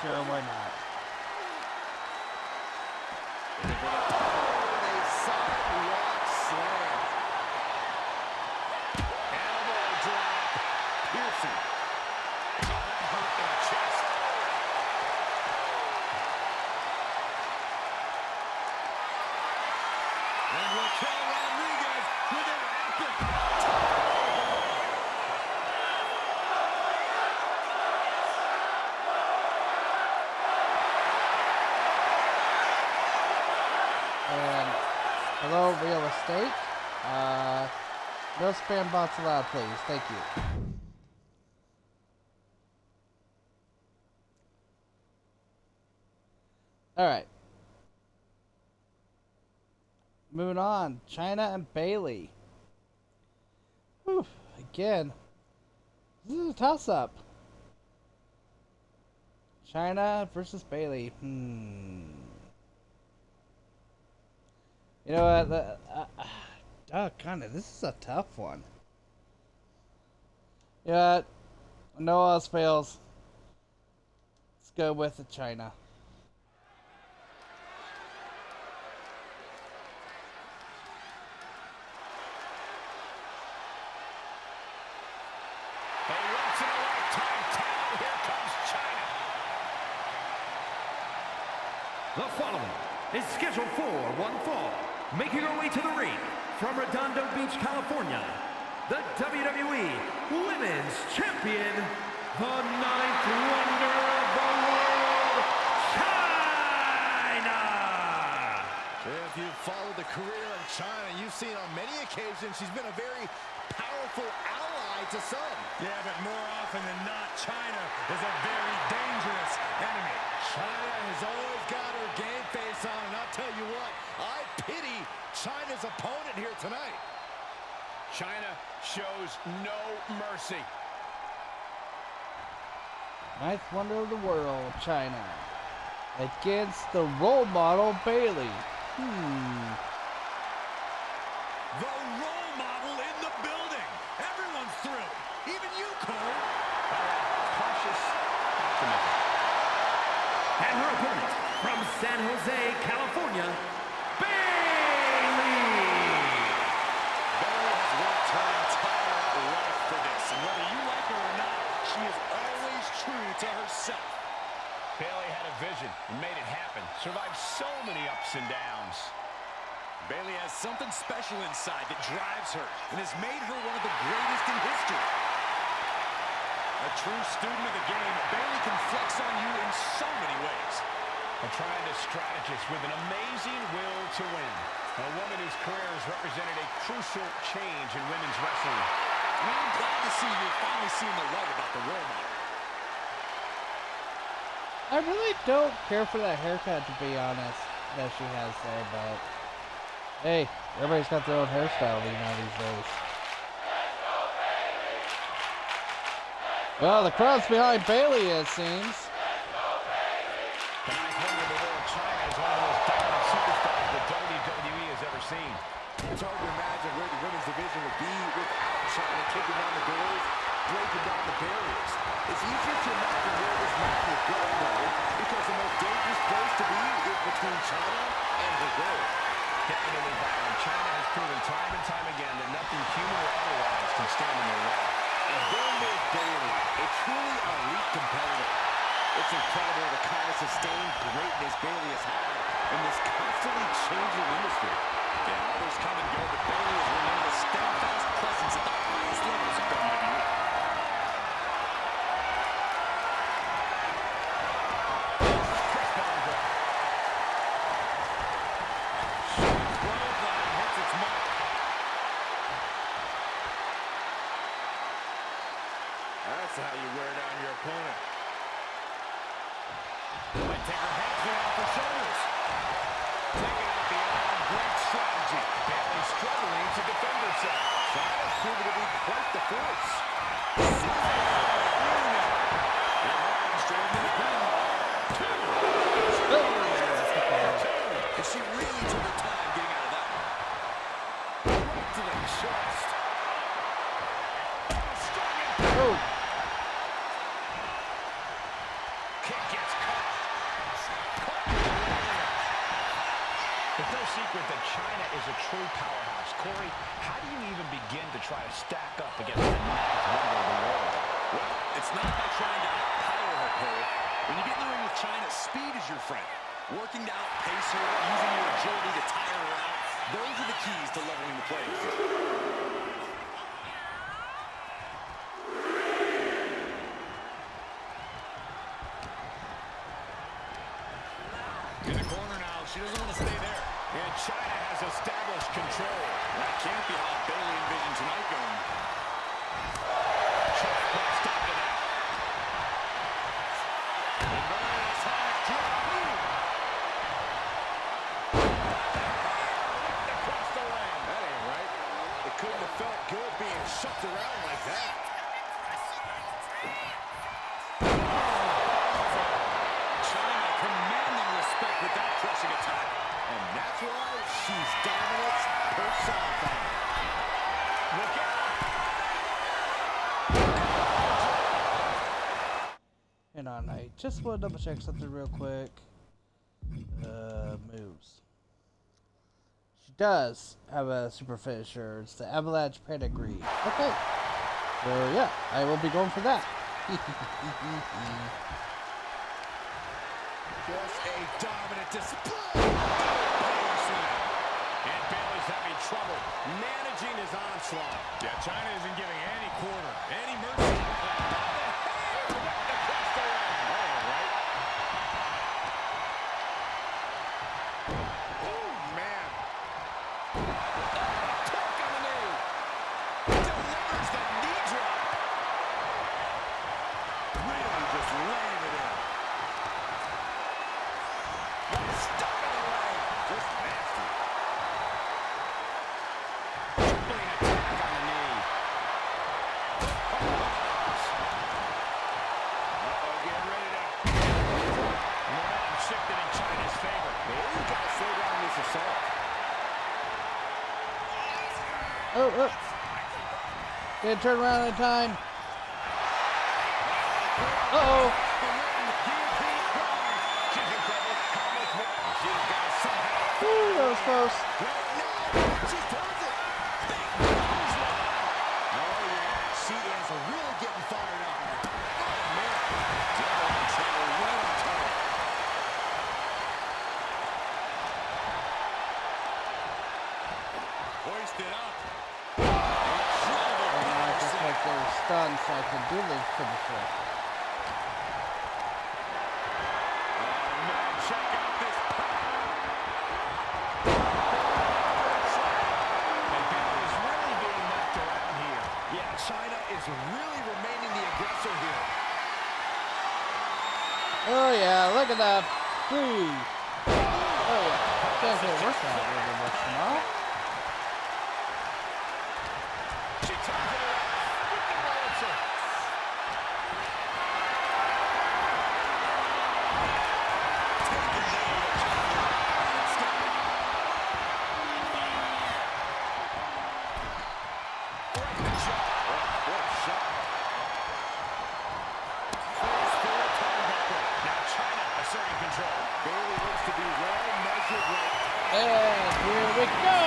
Sure, why not? A sidewalk slam. Elbow drop. Piercing. Oh, that hurt in the chest. And Raquel Rodriguez with an epic. And hello, real estate. No spam bots allowed, please. Thank you. All right. Moving on. China and Bailey. Whew. Again, this is a toss-up. China versus Bailey. You know what? Kinda. This is a tough one. You know what? No else fails. Let's go with the China. A once-in-a-lifetime talent. Here comes China. The following is scheduled for one fall. Making her way to the ring from Redondo Beach, California, the WWE Women's Champion, the ninth wonder of the world, China! If you've followed the career of China, you've seen on many occasions she's been a very powerful ally to some. Yeah, but more often than not, China is a very dangerous enemy. China has always got her game face on, and I'll tell you what, I pity China's opponent here tonight. China shows no mercy. Ninth wonder of the world, China. Against the role model, Bailey. The role model in the building. Everyone's through. Even you, Cole. Cautious optimism. And her opponent from San Jose, California, Bailey! Bailey has worked her entire life for this, and whether you like her or not, she is always true to herself. Bailey had a vision and made it happen. Survived so many ups and downs. Bailey has something special inside that drives her and has made her one of the greatest in history. A true student of the game, Bailey can flex on you in so many ways. A tremendous strategist with an amazing will to win. A woman whose career has represented a crucial change in women's wrestling. I'm glad to see you're finally seeing the light about the role model. I really don't care for that haircut, to be honest, that she has there, but hey, everybody's got their own hairstyle, you know, these days. Well, the crowd's behind Bailey, it seems. The ninth wonder of the world, China, is one of the most dominant superstars that WWE has ever seen. It's hard to imagine where the women's division would be without China kicking down the doors, breaking down the barriers. It's easier to imagine where this match would go, though, because the most dangerous place to be is between China and her goal. Definitely, Byron. China has proven time and time again that nothing human or otherwise can stand in their way. And then there's Bailey, a truly elite competitor. It's incredible the kind of sustained greatness Bailey has had in this constantly changing industry. Yeah, others come and go, but Bailey has remained a steadfast presence at the highest levels of WWE. Chris Benoit. Clothesline hits its mark. That's how you wear down your opponent. Might take her head clean off her shoulders. Taking out the arm, great strategy. Bailey struggling to defend herself. China's proven to be quite the force. Straight into the pin. Is she secret that China is a true powerhouse. Corey, how do you even begin to try to stack up against the ninth wonder of the world? Well, it's not by trying to outpower her, Cole. When you get in the ring with China, speed is your friend. Working to outpace her, using your agility to tire her out, those are the keys to leveling the playing field. In the corner now, she doesn't want to stay there. And China has established control. That can't be how Bayley envisioned tonight going. China put a stop to that. And very attack, drop. Across the ring. That ain't right. It couldn't have felt good being shoved around like that. China commanding respect with that crushing attack. And that's why she's dominance personified. Look out. Hang on, I just want to double check something real quick. Moves. She does have a super finisher. It's the Avalanche Pedigree. Okay. So yeah, I will be going for that. Just a dominant display. And Bayley's having trouble managing his onslaught. Yeah, China isn't giving any quarter, any mercy. Across the ring. That ain't right. Oh, man. Torque on the knee. Delivers the knee drop. Really just laying it in. Stuck in the leg. Just nasty. Tripling attack on the knee. Getting ready to. Momentum shifted in China's favor. He's got to slow down this assault. Oh. Didn't turn around in time. Uh-oh. She's in trouble. Almost won. She's got to somehow. Ooh, that was close. She turns it. Oh, yeah. She is really getting fired up. Oh, man. Double trouble right on top. Hoisted up. And now I just make those stunned so I can do the finisher. Man, check out this power. And Bayley's really being knocked around here. Yeah, China is really remaining the aggressor here. Oh yeah, look at that. Free. Oh yeah. Guess it worked out a little bit much tomorrow. She turns it around. With the balancer. Right in the jaw. What a shot. Forward turnbuckle. Now China asserting control. Bayley looks to be well measured right now. And here we go.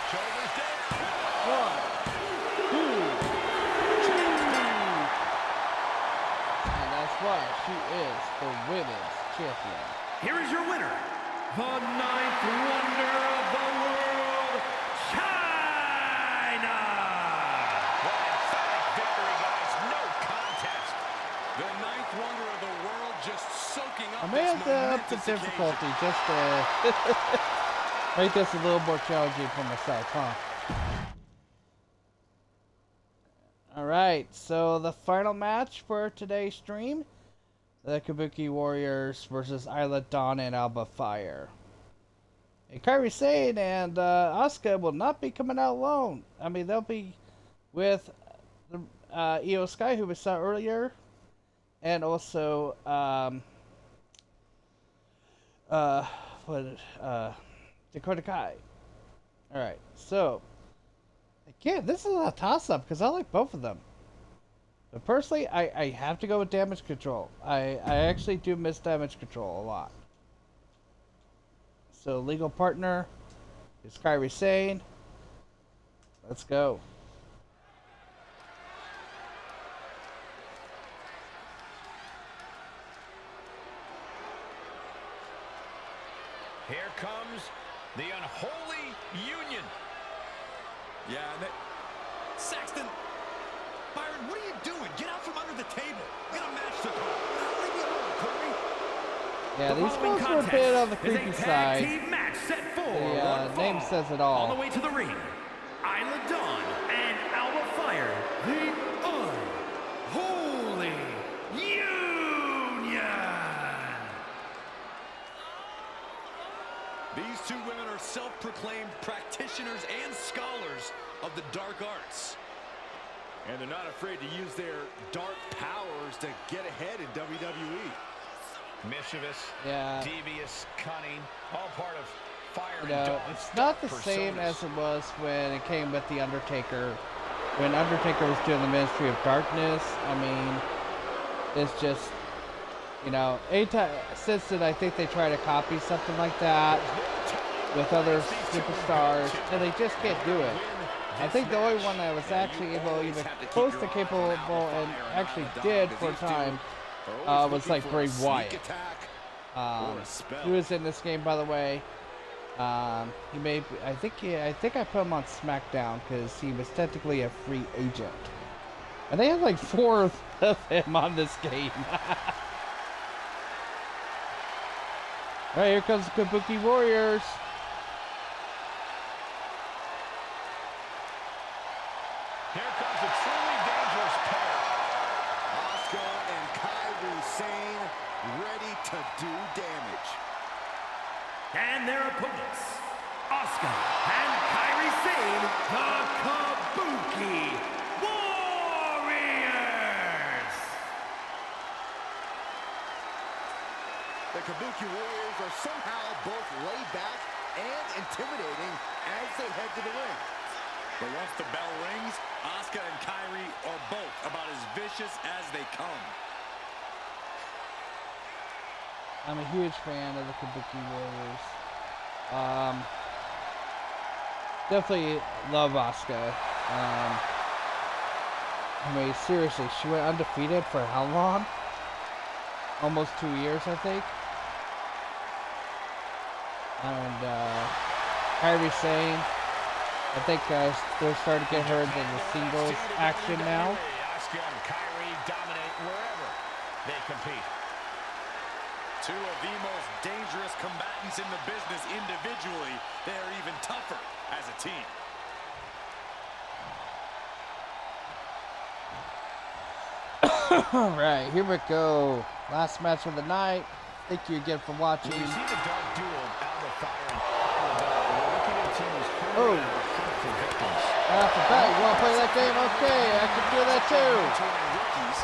Shoulders down. 1, 2, 3. And that's why she is the women's champion. Here is your winner, the ninth wonder of the world, China! What an emphatic victory, guys. No contest. The ninth wonder of the world just soaking up I may this have to up the momentous difficulty occasion. just to make this a little more challenging for myself, huh? Alright, so the final match for today's stream, the Kabuki Warriors versus Isla Dawn and Alba Fire. And Kairi Sane and Asuka will not be coming out alone. I mean, they'll be with the Io Sky, who we saw earlier, and also Dakota Kai. Alright, so Again, this is a toss-up because I like both of them. But personally, I have to go with Damage Control. I actually do miss Damage Control a lot. So, legal partner is Kairi Sane. Let's go. Here comes the unholy union. Yeah, Saxton, Byron, what are you doing? Get out from under the table. Get a match to call. Leave me alone, Corey. Yeah, these girls are a bit on the creepy side. The name says it all. On the way to the ring, Isla Dawn and Alba Fire, the Unholy Union. These two women are self-proclaimed practitioners and scholars of the dark arts. And they're not afraid to use their dark powers to get ahead in WWE. Mischievous, Yeah. devious, cunning, all part of Fire You and know, Dawn's it's not the dark same personas. as it was when it came with The Undertaker. When Undertaker was doing the Ministry of Darkness, I mean, it's just, you know, anytime, since then I think they try to copy something like that with other superstars, and they just can't do it. I think the only one that was actually able, even close to capable, and actually did for a time, was like Bray Wyatt. He was in this game, by the way. He may, I think I put him on SmackDown because he was technically a free agent, and they had like 4 of him on this game. All right, here comes the Kabuki Warriors. Here comes a truly dangerous pair. Asuka and Kairi Sane ready to do damage. And their opponents, Asuka and Kairi Sane, the Kabuki Warriors. The Kabuki Warriors are somehow both laid back and intimidating as they head to the ring. But once the bell rings, Asuka and Kairi are both about as vicious as they come. I'm a huge fan of the Kabuki Warriors. Definitely love Asuka. I mean, seriously, she went undefeated for how long? Almost 2 years, I think. And Kairi Sane, I think they're starting to get her into the singles action now. Asuka and Kairi dominate wherever they compete. Two of the most dangerous combatants in the business individually. They are even tougher as a team. Alright, here we go. Last match of the night. Thank you again for watching. When you see the dark duo of Alba Fire and Isla Dawn, you're looking at a team who's Oh. hungry and for victims. Off the bat, you want to play that game? Okay, I can do that too. Rookies.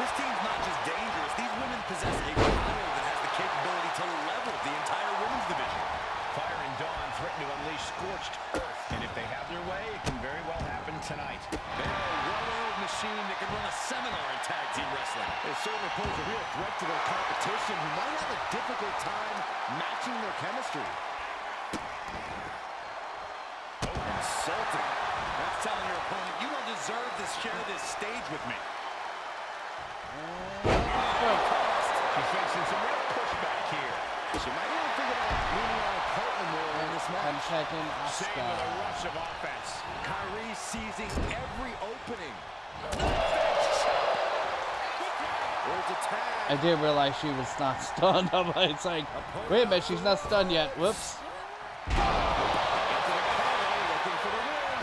This team's not just dangerous. These women possess a power that has the capability to level the entire women's division. Fire and Dawn threaten to unleash scorched earth, and if they have their way, it can very well happen tonight. They are a well-oiled machine that can run a seminar in tag team wrestling. They certainly pose a real threat to their competition, who might have a difficult time matching their chemistry. Insulting. That's telling your opponent, you don't deserve to share this stage with me. She's facing some real pushback here. She might even think about leaning on a partner more in this I'm match. checking Same with a Asuka. rush of offense. Kairi seizing every opening. There's a tag. I did realize she was not stunned. I'm like, it's like, wait a minute, she's not stunned yet. Whoops. Into the corner, looking for the win.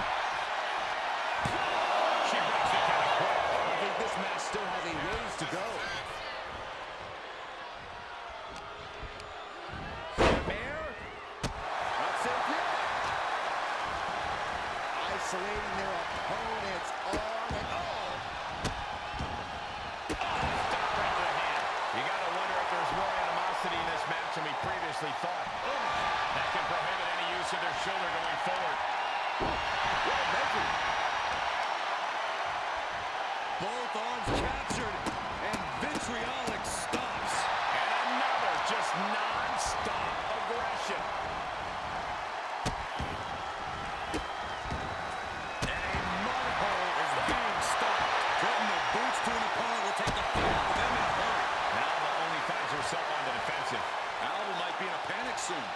She breaks it kind of quick. I think this match still has a ways to go. Bear. Not safe yet. Isolating their opponent's arm and Stop right to the hand. You got to wonder if there's more animosity in this match than we previously thought. That can prohibit any use of their shoulder going forward. Well measured. Both arms captured, and vitriolic stops. And another just non-stop aggression. A mud hole is being stopped. Putting the boots to an opponent will take the fight out of them in a hurry. Now Alba only finds herself on the defensive. Alba might be in a panic soon.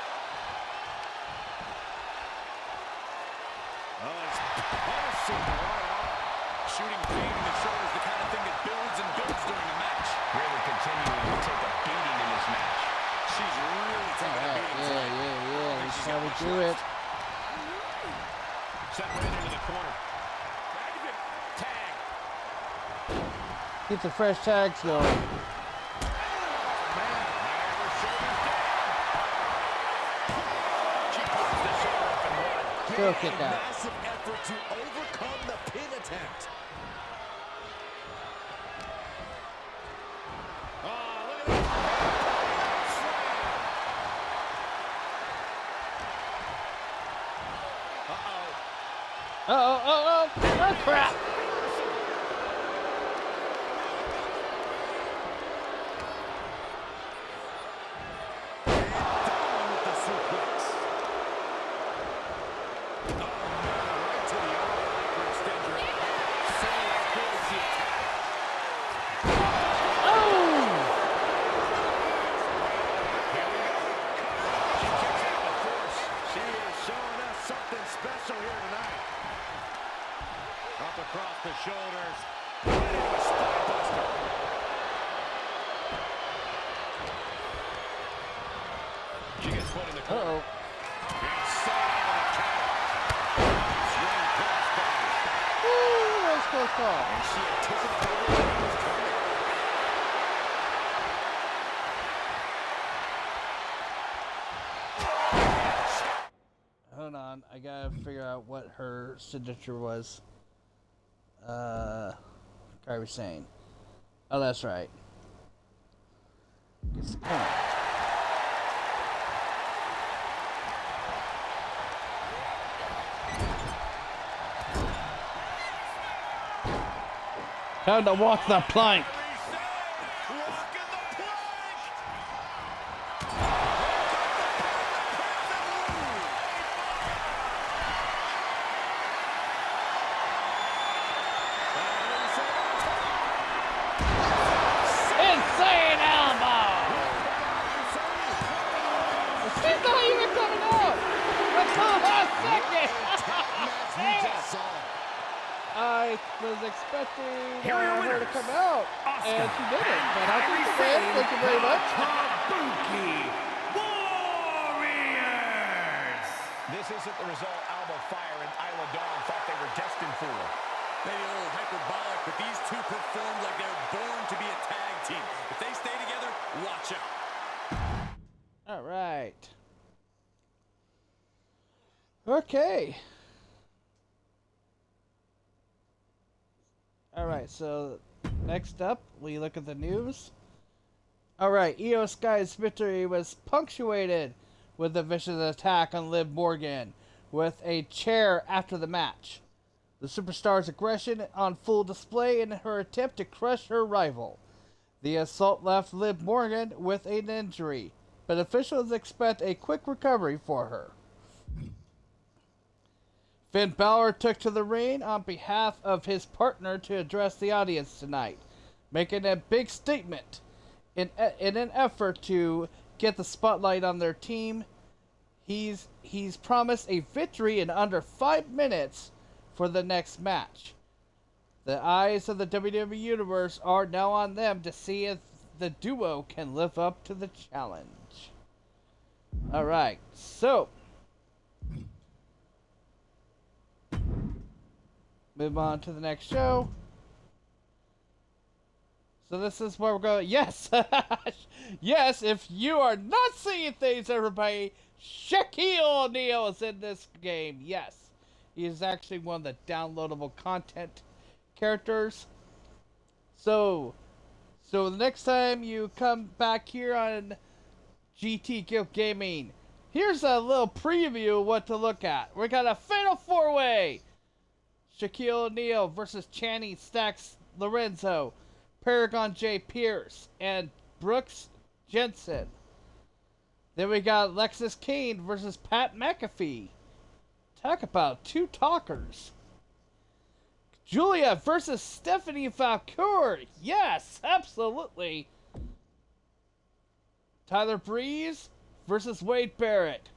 Oh, it's pulsing right on. Shooting pain in the shoulder is the kind of thing that builds and builds during a match. Really continuing to take a beating in this match. She's really taking a beating. Yeah. That's how we do it. Separated into the corner. Tag. Get the fresh tags going. She puts the shoulder up and one. Still kick out. Massive effort to overcome the pin attempt. Oh crap! Down with the suplex. Oh, man, right to the arm. Hyperextender. So good as the attack. She kicks out with force. She is showing us something special here tonight. Up across the shoulders. Right into a spine buster. She gets put in the corner. Uh-oh. Inside of the counter. Nice running crossbody. Woo, that's close call. And she anticipated what was coming. Hold on, I gotta figure out what her signature was. Kyrie Sane. Oh, that's right. Gets the point. Time to walk the plank. Walking the plank. Insane elbow! She's not even coming out! That's the last second! Match we just saw. I was expecting Here are your her to winners, come out, Asuka and she didn't. But I think Kairi she did. Sane, Thank you very much. Kabuki Warriors. This isn't the result Alba Fire and Isla Dawn thought they were destined for. Maybe a little hyperbolic, but these two performed like they're born to be a tag team. If they stay together, watch out. All right. Okay. All right, so next up, we look at the news. All right, Io Sky's victory was punctuated with a vicious attack on Liv Morgan with a chair after the match. The superstar's aggression on full display in her attempt to crush her rival. The assault left Liv Morgan with an injury, but officials expect a quick recovery for her. Finn Balor took to the ring on behalf of his partner to address the audience tonight, making a big statement in an effort to get the spotlight on their team. He's promised a victory in under 5 minutes for the next match. The eyes of the WWE Universe are now on them to see if the duo can live up to the challenge. Alright, so move on to the next show. So this is where we're going. Yes! Yes, if you are not seeing things, everybody, Shaquille O'Neal is in this game. Yes. He is actually one of the downloadable content characters. So the next time you come back here on GT Guild Gaming, Here's a little preview of what to look at. We got a Fatal 4-Way. Shaquille O'Neal versus Channing Stacks Lorenzo, Paragon J. Pierce, and Brooks Jensen. Then we got Lexis Kane versus Pat McAfee. Talk about two talkers. Julia versus Stephanie Valcour. Yes, absolutely. Tyler Breeze versus Wade Barrett.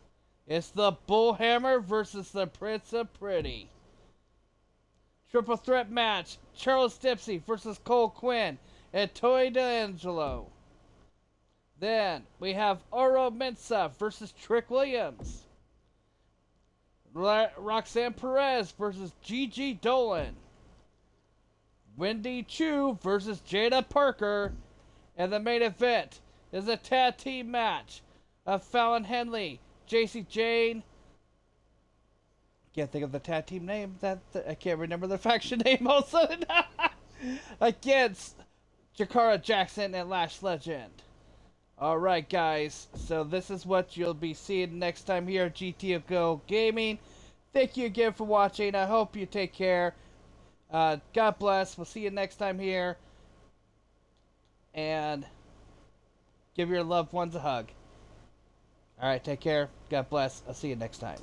It's the Bullhammer versus the Prince of Pretty. Triple threat match. Charles Dempsey versus Cole Quinn and Toy D'Angelo. Then we have Oro Mensah versus Trick Williams. Roxanne Perez versus Gigi Dolan. Wendy Chu versus Jada Parker. And the main event is a tag team match of Fallon Henley, JC Jane. Can't think of the tag team name. I can't remember the faction name also. Against Jakara Jackson and Lash Legend. Alright guys, so this is what you'll be seeing next time here at GTO Gaming. Thank you again for watching. I hope you take care. God bless. We'll see you next time here. And give your loved ones a hug. Alright, take care. God bless. I'll see you next time.